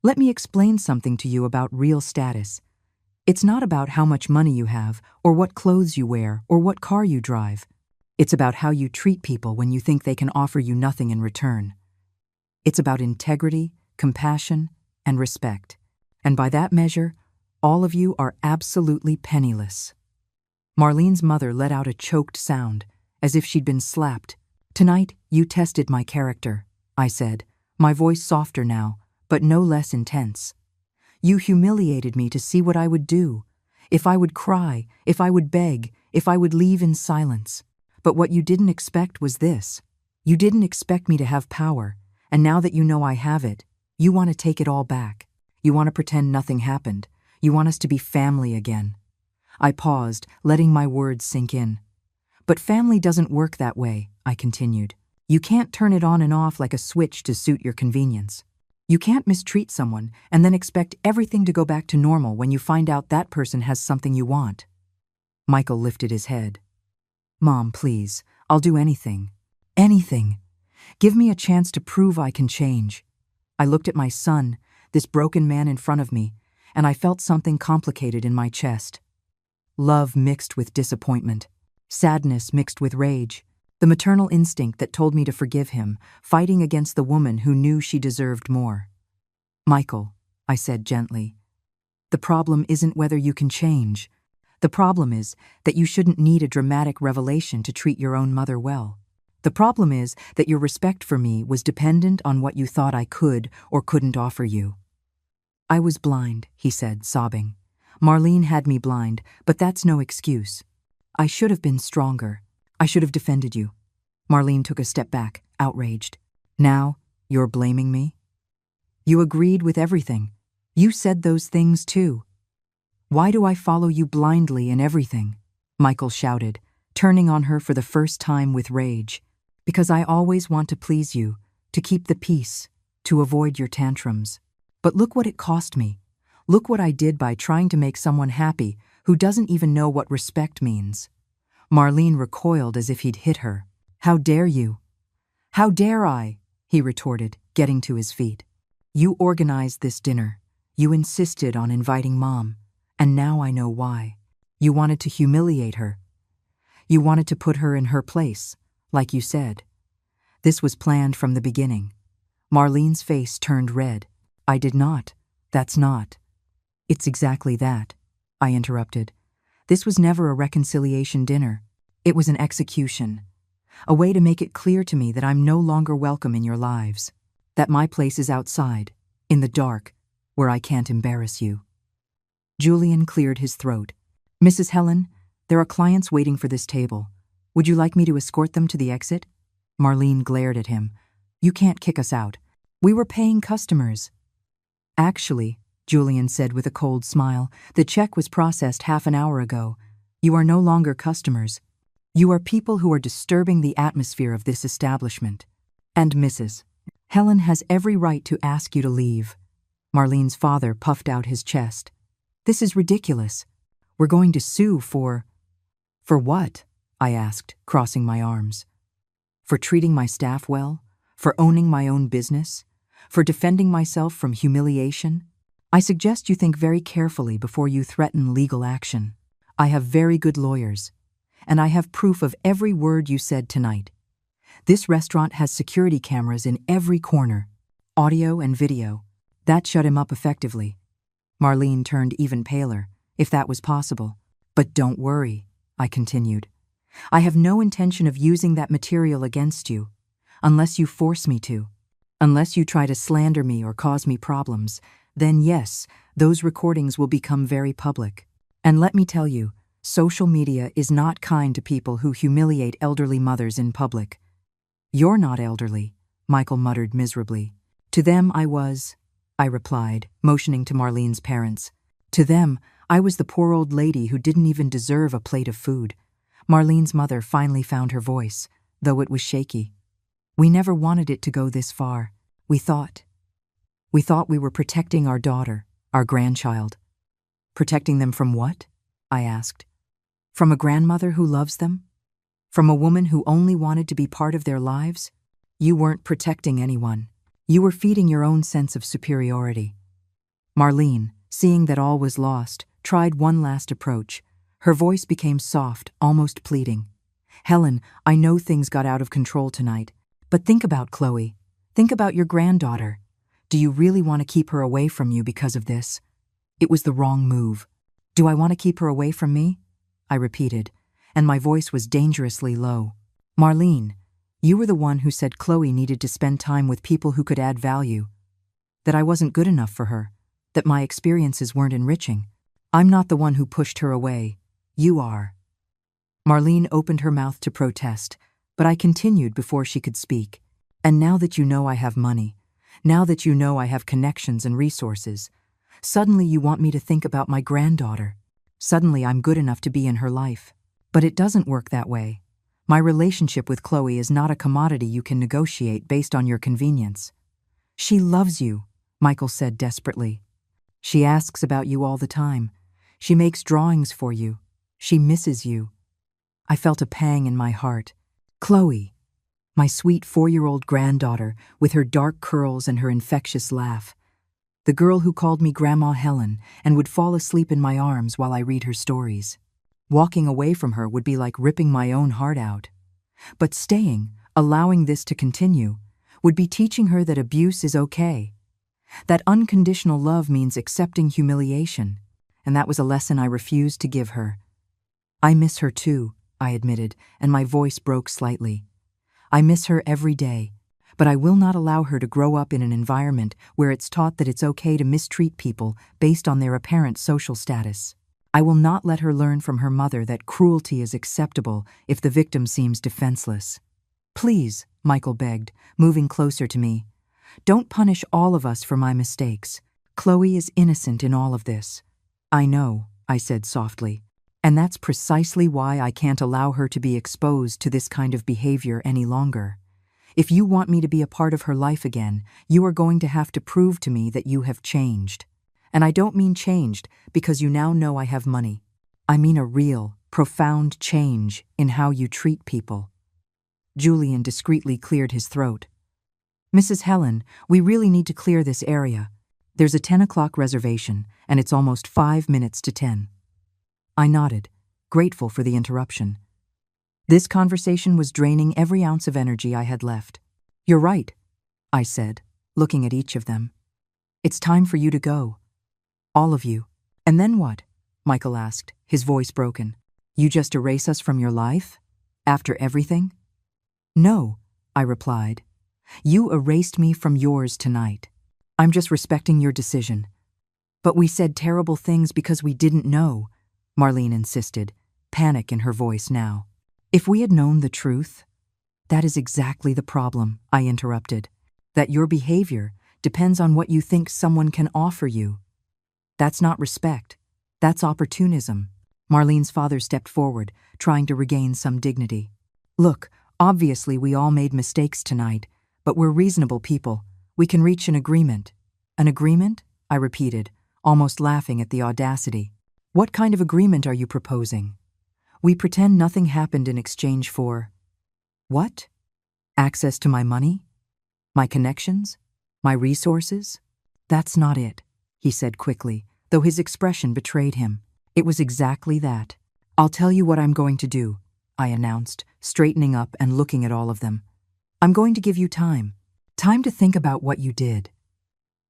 [SPEAKER 1] let me explain something to you about real status. It's not about how much money you have, or what clothes you wear, or what car you drive. It's about how you treat people when you think they can offer you nothing in return. It's about integrity, compassion, and respect. And by that measure, all of you are absolutely penniless. Marlene's mother let out a choked sound, as if she'd been slapped. Tonight, you tested my character, I said, my voice softer now, but no less intense. You humiliated me to see what I would do, if I would cry, if I would beg, if I would leave in silence. But what you didn't expect was this. You didn't expect me to have power, and now that you know I have it, you want to take it all back. You want to pretend nothing happened. You want us to be family again. I paused, letting my words sink in. But family doesn't work that way, I continued. You can't turn it on and off like a switch to suit your convenience. You can't mistreat someone and then expect everything to go back to normal when you find out that person has something you want. Michael lifted his head. Mom, please, I'll do anything. Anything. Give me a chance to prove I can change. I looked at my son, this broken man in front of me, and I felt something complicated in my chest. love mixed with disappointment, sadness mixed with rage, the maternal instinct that told me to forgive him, fighting against the woman who knew she deserved more. Michael, I said gently, the problem isn't whether you can change. The problem is that you shouldn't need a dramatic revelation to treat your own mother well. The problem is that your respect for me was dependent on what you thought I could or couldn't offer you. I was blind, he said, sobbing. Marlene had me blind, but that's no excuse. I should have been stronger. I should have defended you. Marlene took a step back, outraged. Now, you're blaming me? You agreed with everything. You said those things too. Why do I follow you blindly in everything? Michael shouted, turning on her for the first time with rage. Because I always want to please you, to keep the peace, to avoid your tantrums. But look what it cost me. Look what I did by trying to make someone happy who doesn't even know what respect means. Marlene recoiled as if he'd hit her. How dare you? How dare I? He retorted, getting to his feet. You organized this dinner. You insisted on inviting Mom. And now I know why. You wanted to humiliate her. You wanted to put her in her place, like you said. This was planned from the beginning. Marlene's face turned red. I did not. That's not. It's exactly that, I interrupted. This was never a reconciliation dinner. It was an execution. A way to make it clear to me that I'm no longer welcome in your lives. That my place is outside, in the dark, where I can't embarrass you. Julian cleared his throat. Mrs. Helen, there are clients waiting for this table. Would you like me to escort them to the exit? Marlene glared at him. You can't kick us out. We were paying customers. Actually, Julian said with a cold smile, the check was processed half an hour ago. You are no longer customers. You are people who are disturbing the atmosphere of this establishment. And Mrs. Helen has every right to ask you to leave. Marlene's father puffed out his chest. This is ridiculous. We're going to sue for... For what? I asked, crossing my arms. For treating my staff well? For owning my own business? For defending myself from humiliation? I suggest you think very carefully before you threaten legal action. I have very good lawyers, and I have proof of every word you said tonight. This restaurant has security cameras in every corner, audio and video. That shut him up effectively. Marlene turned even paler, if that was possible. But don't worry, I continued. I have no intention of using that material against you, unless you force me to. Unless you try to slander me or cause me problems, then yes, those recordings will become very public. And let me tell you, social media is not kind to people who humiliate elderly mothers in public. You're not elderly, Michael muttered miserably. To them I replied, motioning to Marlene's parents. To them, I was the poor old lady who didn't even deserve a plate of food. Marlene's mother finally found her voice, though it was shaky. We never wanted it to go this far. We thought we were protecting our daughter, our grandchild. Protecting them from what? I asked. From a grandmother who loves them? From a woman who only wanted to be part of their lives? You weren't protecting anyone. You were feeding your own sense of superiority. Marlene, seeing that all was lost, tried one last approach. Her voice became soft, almost pleading. Helen, I know things got out of control tonight, but think about Chloe. Think about your granddaughter. Do you really want to keep her away from you because of this? It was the wrong move. Do I want to keep her away from me? I repeated, and my voice was dangerously low. Marlene, you were the one who said Chloe needed to spend time with people who could add value. That I wasn't good enough for her. That my experiences weren't enriching. I'm not the one who pushed her away. You are. Marlene opened her mouth to protest, but I continued before she could speak. And now that you know I have money, now that you know I have connections and resources, suddenly you want me to think about my granddaughter. Suddenly I'm good enough to be in her life. But it doesn't work that way. My relationship with Chloe is not a commodity you can negotiate based on your convenience. She loves you, Michael said desperately. She asks about you all the time. She makes drawings for you. She misses you. I felt a pang in my heart. Chloe, my sweet 4-year-old granddaughter with her dark curls and her infectious laugh. The girl who called me Grandma Helen and would fall asleep in my arms while I read her stories. Walking away from her would be like ripping my own heart out. But staying, allowing this to continue, would be teaching her that abuse is okay. That unconditional love means accepting humiliation, and that was a lesson I refused to give her. I miss her too, I admitted, and my voice broke slightly. I miss her every day, but I will not allow her to grow up in an environment where it's taught that it's okay to mistreat people based on their apparent social status. I will not let her learn from her mother that cruelty is acceptable if the victim seems defenseless. Please, Michael begged, moving closer to me. Don't punish all of us for my mistakes. Chloe is innocent in all of this. I know, I said softly. And that's precisely why I can't allow her to be exposed to this kind of behavior any longer. If you want me to be a part of her life again, you are going to have to prove to me that you have changed. And I don't mean changed because you now know I have money. I mean a real, profound change in how you treat people. Julian discreetly cleared his throat. Mrs. Helen, we really need to clear this area. There's a 10 o'clock reservation, and it's almost 5 minutes to 10. I nodded, grateful for the interruption. This conversation was draining every ounce of energy I had left. You're right, I said, looking at each of them. It's time for you to go. All of you. And then what? Michael asked, his voice broken. You just erase us from your life? After everything? No, I replied. You erased me from yours tonight. I'm just respecting your decision. But we said terrible things because we didn't know, Marlene insisted, panic in her voice now. If we had known the truth, that is exactly the problem, I interrupted. That your behavior depends on what you think someone can offer you. That's not respect. That's opportunism. Marlene's father stepped forward, trying to regain some dignity. Look, obviously we all made mistakes tonight, but we're reasonable people. We can reach an agreement. An agreement? I repeated, almost laughing at the audacity. What kind of agreement are you proposing? We pretend nothing happened in exchange for… What? Access to my money? My connections? My resources? That's not it, he said quickly, though his expression betrayed him. It was exactly that. I'll tell you what I'm going to do, I announced, straightening up and looking at all of them. I'm going to give you time. Time to think about what you did.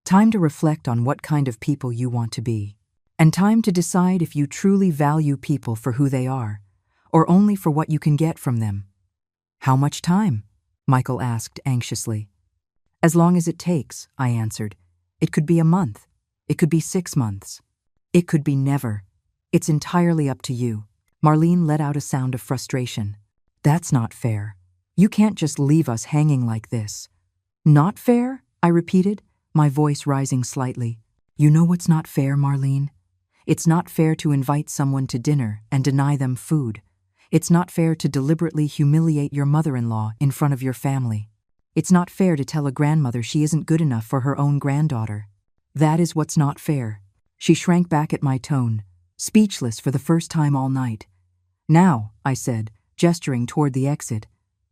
[SPEAKER 1] Time to reflect on what kind of people you want to be. And time to decide if you truly value people for who they are, or only for what you can get from them. How much time? Michael asked anxiously. As long as it takes, I answered. It could be a month. It could be 6 months. It could be never. It's entirely up to you. Marlene let out a sound of frustration. That's not fair. You can't just leave us hanging like this. Not fair? I repeated, my voice rising slightly. You know what's not fair, Marlene? It's not fair to invite someone to dinner and deny them food. It's not fair to deliberately humiliate your mother-in-law in front of your family. It's not fair to tell a grandmother she isn't good enough for her own granddaughter. That is what's not fair. She shrank back at my tone, speechless for the first time all night. Now, I said, gesturing toward the exit,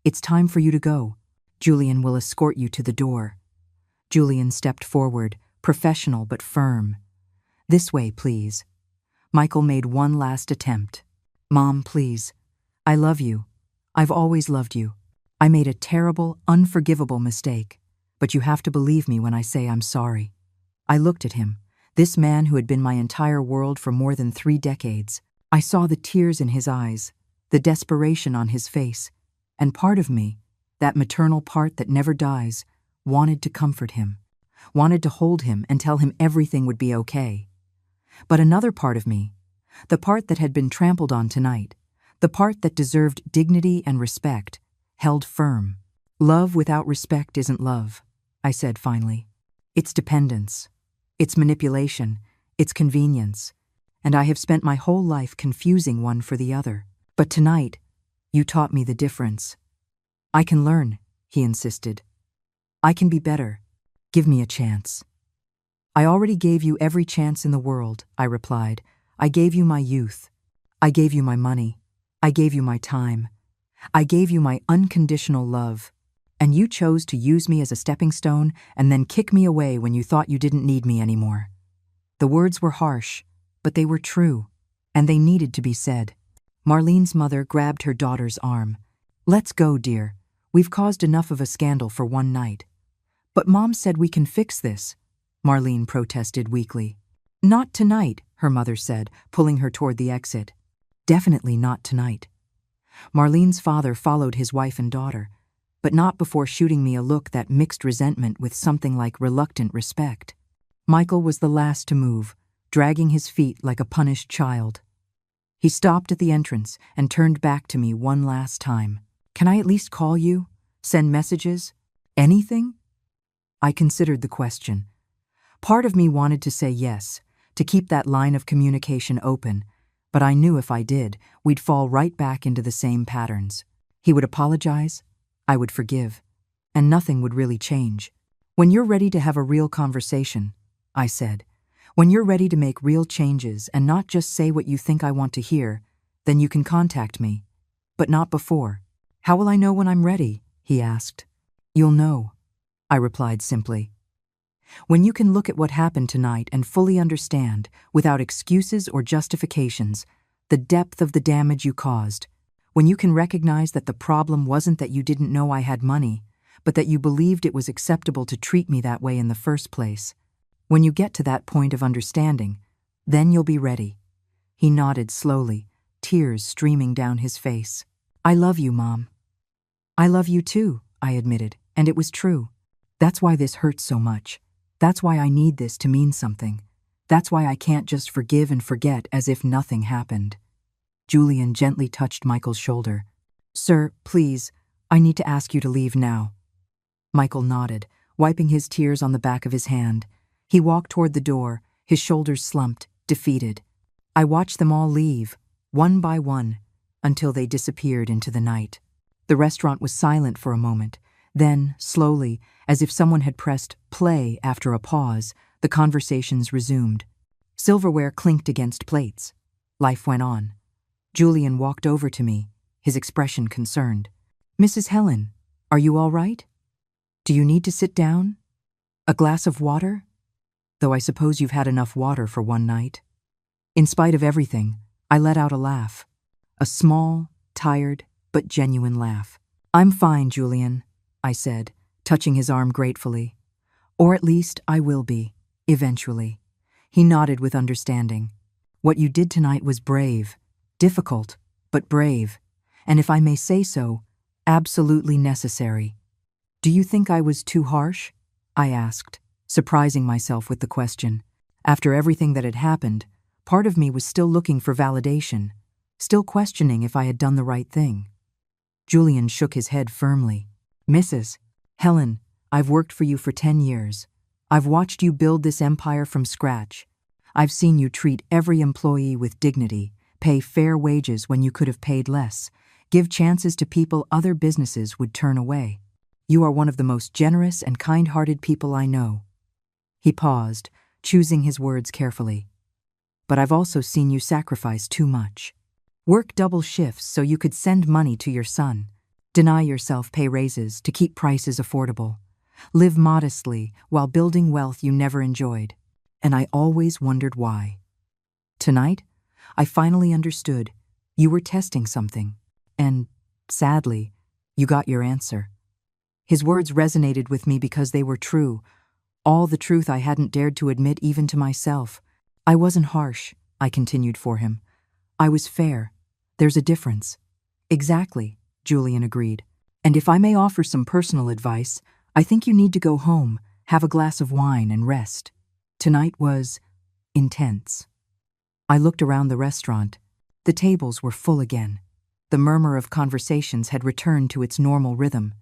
[SPEAKER 1] it's time for you to go. Julian will escort you to the door. Julian stepped forward, professional but firm. This way, please. Michael made one last attempt. Mom, please. I love you. I've always loved you. I made a terrible, unforgivable mistake, but you have to believe me when I say I'm sorry. I looked at him, this man who had been my entire world for more than 3 decades. I saw the tears in his eyes, the desperation on his face, and part of me, that maternal part that never dies, wanted to comfort him, wanted to hold him and tell him everything would be okay. But another part of me, the part that had been trampled on tonight, the part that deserved dignity and respect, held firm. Love without respect isn't love, I said finally. It's dependence. It's manipulation. It's convenience. And I have spent my whole life confusing one for the other. But tonight, you taught me the difference. I can learn, he insisted. I can be better. Give me a chance. I already gave you every chance in the world, I replied. I gave you my youth. I gave you my money. I gave you my time. I gave you my unconditional love. And you chose to use me as a stepping stone and then kick me away when you thought you didn't need me anymore. The words were harsh, but they were true, and they needed to be said. Marlene's mother grabbed her daughter's arm. "Let's go, dear. We've caused enough of a scandal for one night." "But Mom said we can fix this," Marlene protested weakly. "Not tonight," her mother said, pulling her toward the exit. "Definitely not tonight." Marlene's father followed his wife and daughter, but not before shooting me a look that mixed resentment with something like reluctant respect. Michael was the last to move, dragging his feet like a punished child. He stopped at the entrance and turned back to me one last time. "Can I at least call you? Send messages? Anything?" I considered the question. Part of me wanted to say yes, to keep that line of communication open, but I knew if I did, we'd fall right back into the same patterns. He would apologize, I would forgive, and nothing would really change. "When you're ready to have a real conversation," I said, "when you're ready to make real changes and not just say what you think I want to hear, then you can contact me. But not before." "How will I know when I'm ready?" he asked. "You'll know," I replied simply. "When you can look at what happened tonight and fully understand, without excuses or justifications, the depth of the damage you caused. When you can recognize that the problem wasn't that you didn't know I had money, but that you believed it was acceptable to treat me that way in the first place. When you get to that point of understanding, then you'll be ready." He nodded slowly, tears streaming down his face. "I love you, Mom." "I love you too," I admitted, and it was true. That's why this hurts so much. That's why I need this to mean something. That's why I can't just forgive and forget as if nothing happened. Julian gently touched Michael's shoulder. "Sir, please, I need to ask you to leave now." Michael nodded, wiping his tears on the back of his hand. He walked toward the door, his shoulders slumped, defeated. I watched them all leave, one by one, until they disappeared into the night. The restaurant was silent for a moment. Then, slowly, as if someone had pressed play after a pause, the conversations resumed. Silverware clinked against plates. Life went on. Julian walked over to me, his expression concerned. "Mrs. Helen, are you all right? Do you need to sit down? A glass of water? Though I suppose you've had enough water for one night." In spite of everything, I let out a laugh. A small, tired, but genuine laugh. "I'm fine, Julian," I said, touching his arm gratefully. "Or at least I will be, eventually." He nodded with understanding. "What you did tonight was brave. Difficult, but brave. And if I may say so, absolutely necessary." "Do you think I was too harsh?" I asked, surprising myself with the question. After everything that had happened, part of me was still looking for validation, still questioning if I had done the right thing. Julian shook his head firmly. "Mrs. Helen, I've worked for you for 10 years. I've watched you build this empire from scratch. I've seen you treat every employee with dignity, pay fair wages when you could have paid less, give chances to people other businesses would turn away. You are one of the most generous and kind-hearted people I know." He paused, choosing his words carefully. "But I've also seen you sacrifice too much. Work double shifts so you could send money to your son. Deny yourself pay raises to keep prices affordable. Live modestly while building wealth you never enjoyed. And I always wondered why. Tonight, I finally understood. You were testing something. And, sadly, you got your answer." His words resonated with me because they were true. All the truth I hadn't dared to admit even to myself. "I wasn't harsh," I continued for him. "I was fair. There's a difference." "Exactly," Julian agreed. "And if I may offer some personal advice, I think you need to go home, have a glass of wine, and rest. Tonight was intense." I looked around the restaurant. The tables were full again. The murmur of conversations had returned to its normal rhythm.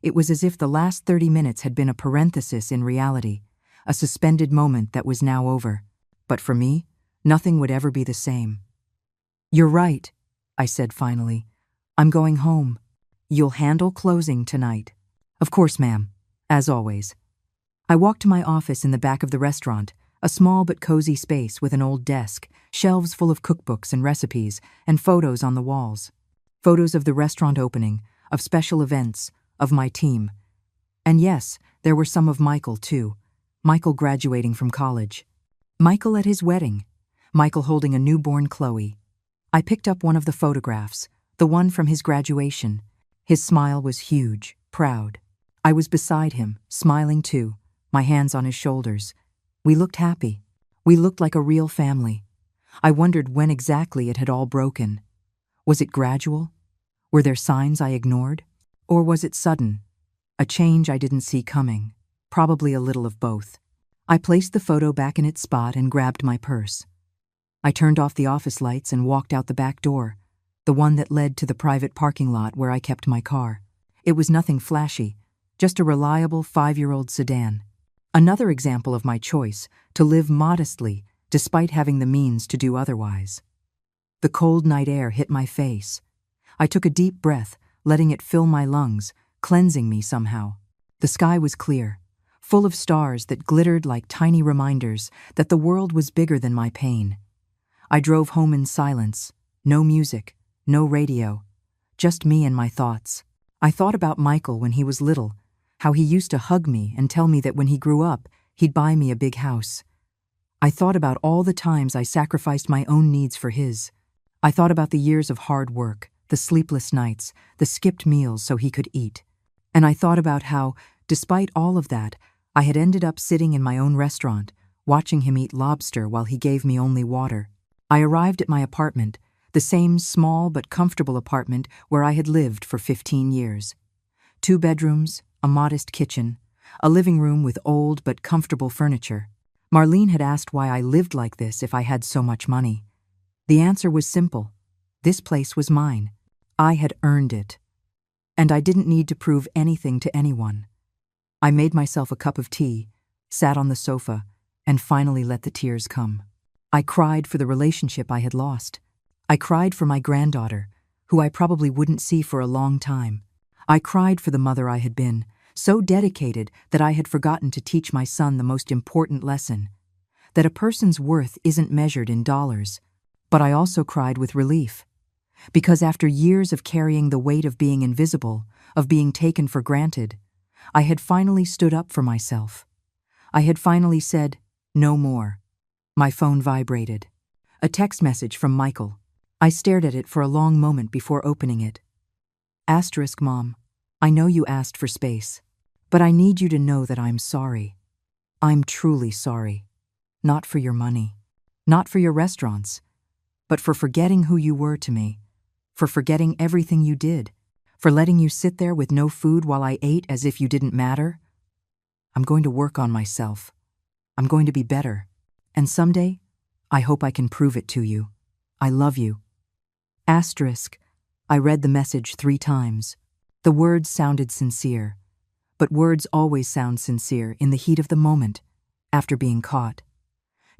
[SPEAKER 1] It was as if the last 30 minutes had been a parenthesis in reality, a suspended moment that was now over. But for me, nothing would ever be the same. "You're right," I said finally. "I'm going home. You'll handle closing tonight." "Of course, ma'am. As always." I walked to my office in the back of the restaurant, a small but cozy space with an old desk, shelves full of cookbooks and recipes, and photos on the walls. Photos of the restaurant opening, of special events, of my team. And yes, there were some of Michael, too. Michael graduating from college. Michael at his wedding. Michael holding a newborn Chloe. I picked up one of the photographs, the one from his graduation. His smile was huge, proud. I was beside him, smiling too, my hands on his shoulders. We looked happy. We looked like a real family. I wondered when exactly it had all broken. Was it gradual? Were there signs I ignored? Or was it sudden? A change I didn't see coming. Probably a little of both. I placed the photo back in its spot and grabbed my purse. I turned off the office lights and walked out the back door, the one that led to the private parking lot where I kept my car. It was nothing flashy, just a reliable 5-year-old sedan. Another example of my choice to live modestly despite having the means to do otherwise. The cold night air hit my face. I took a deep breath, letting it fill my lungs, cleansing me somehow. The sky was clear, full of stars that glittered like tiny reminders that the world was bigger than my pain. I drove home in silence, no music, no radio, just me and my thoughts. I thought about Michael when he was little, how he used to hug me and tell me that when he grew up, he'd buy me a big house. I thought about all the times I sacrificed my own needs for his. I thought about the years of hard work, the sleepless nights, the skipped meals so he could eat. And I thought about how, despite all of that, I had ended up sitting in my own restaurant, watching him eat lobster while he gave me only water. I arrived at my apartment, the same small but comfortable apartment where I had lived for 15 years. 2 bedrooms, a modest kitchen, a living room with old but comfortable furniture. Marlene had asked why I lived like this if I had so much money. The answer was simple. This place was mine. I had earned it. And I didn't need to prove anything to anyone. I made myself a cup of tea, sat on the sofa, and finally let the tears come. I cried for the relationship I had lost. I cried for my granddaughter, who I probably wouldn't see for a long time. I cried for the mother I had been, so dedicated that I had forgotten to teach my son the most important lesson, that a person's worth isn't measured in dollars. But I also cried with relief, because after years of carrying the weight of being invisible, of being taken for granted, I had finally stood up for myself. I had finally said, no more. My phone vibrated. A text message from Michael. I stared at it for a long moment before opening it. Asterisk, Mom, I know you asked for space, but I need you to know that I'm sorry. I'm truly sorry. Not for your money, not for your restaurants, but for forgetting who you were to me, for forgetting everything you did, for letting you sit there with no food while I ate as if you didn't matter. I'm going to work on myself. I'm going to be better. And someday, I hope I can prove it to you. I love you. Asterisk, I read the message 3 times. The words sounded sincere, but words always sound sincere in the heat of the moment, after being caught.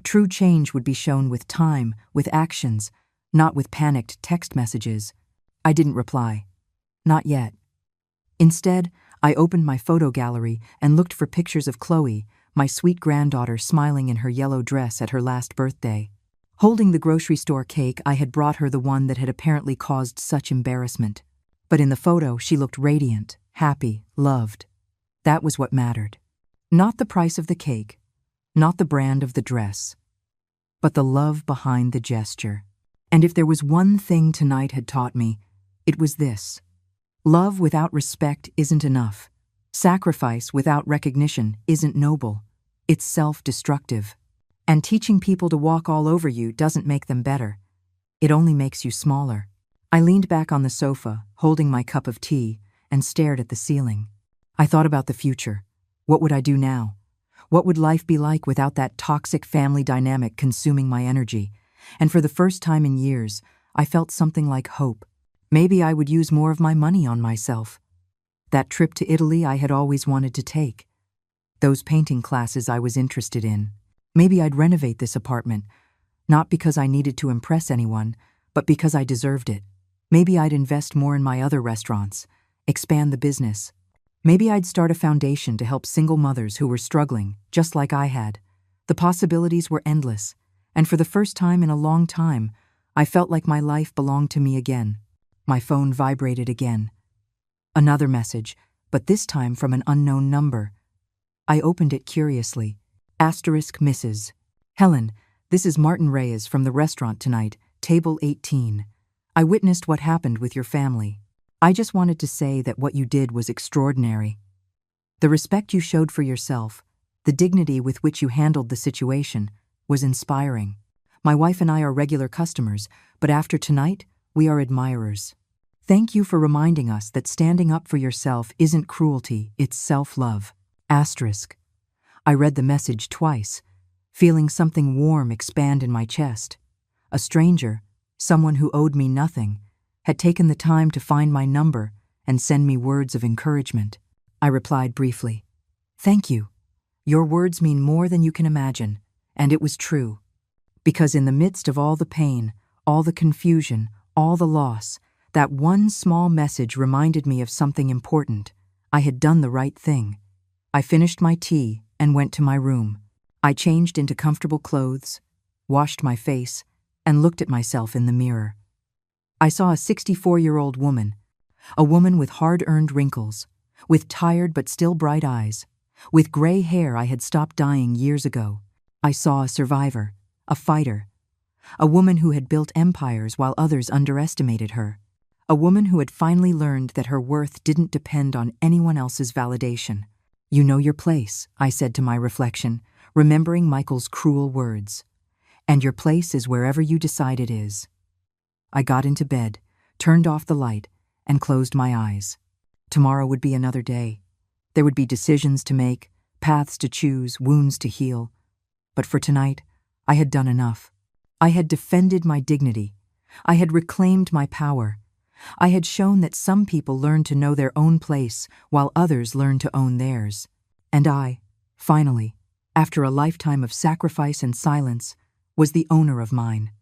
[SPEAKER 1] True change would be shown with time, with actions, not with panicked text messages. I didn't reply. Not yet. Instead, I opened my photo gallery and looked for pictures of Chloe, my sweet granddaughter smiling in her yellow dress at her last birthday. Holding the grocery store cake, I had brought her the one that had apparently caused such embarrassment. But in the photo, she looked radiant, happy, loved. That was what mattered. Not the price of the cake, not the brand of the dress, but the love behind the gesture. And if there was one thing tonight had taught me, it was this. Love without respect isn't enough. Sacrifice without recognition isn't noble. It's self-destructive. And teaching people to walk all over you doesn't make them better. It only makes you smaller. I leaned back on the sofa, holding my cup of tea, and stared at the ceiling. I thought about the future. What would I do now? What would life be like without that toxic family dynamic consuming my energy? And for the first time in years, I felt something like hope. Maybe I would use more of my money on myself. That trip to Italy I had always wanted to take. Those painting classes I was interested in. Maybe I'd renovate this apartment, not because I needed to impress anyone, but because I deserved it. Maybe I'd invest more in my other restaurants, expand the business. Maybe I'd start a foundation to help single mothers who were struggling, just like I had. The possibilities were endless, and for the first time in a long time, I felt like my life belonged to me again. My phone vibrated again. Another message, but this time from an unknown number. I opened it curiously. Mrs. Helen, this is Martin Reyes from the restaurant tonight, table 18. I witnessed what happened with your family. I just wanted to say that what you did was extraordinary. The respect you showed for yourself, the dignity with which you handled the situation, was inspiring. My wife and I are regular customers, but after tonight, we are admirers. Thank you for reminding us that standing up for yourself isn't cruelty, it's self-love. Asterisk. I read the message twice, feeling something warm expand in my chest. A stranger, someone who owed me nothing, had taken the time to find my number and send me words of encouragement. I replied briefly, "Thank you. Your words mean more than you can imagine," and it was true. Because in the midst of all the pain, all the confusion, all the loss, that one small message reminded me of something important. I had done the right thing. I finished my tea and went to my room. I changed into comfortable clothes, washed my face, and looked at myself in the mirror. I saw a 64-year-old woman, a woman with hard-earned wrinkles, with tired but still bright eyes, with gray hair I had stopped dyeing years ago. I saw a survivor, a fighter, a woman who had built empires while others underestimated her, a woman who had finally learned that her worth didn't depend on anyone else's validation. "You know your place," I said to my reflection, remembering Michael's cruel words. "And your place is wherever you decide it is." I got into bed, turned off the light, and closed my eyes. Tomorrow would be another day. There would be decisions to make, paths to choose, wounds to heal. But for tonight, I had done enough. I had defended my dignity. I had reclaimed my power. I had shown that some people learn to know their own place while others learn to own theirs. And I, finally, after a lifetime of sacrifice and silence, was the owner of mine.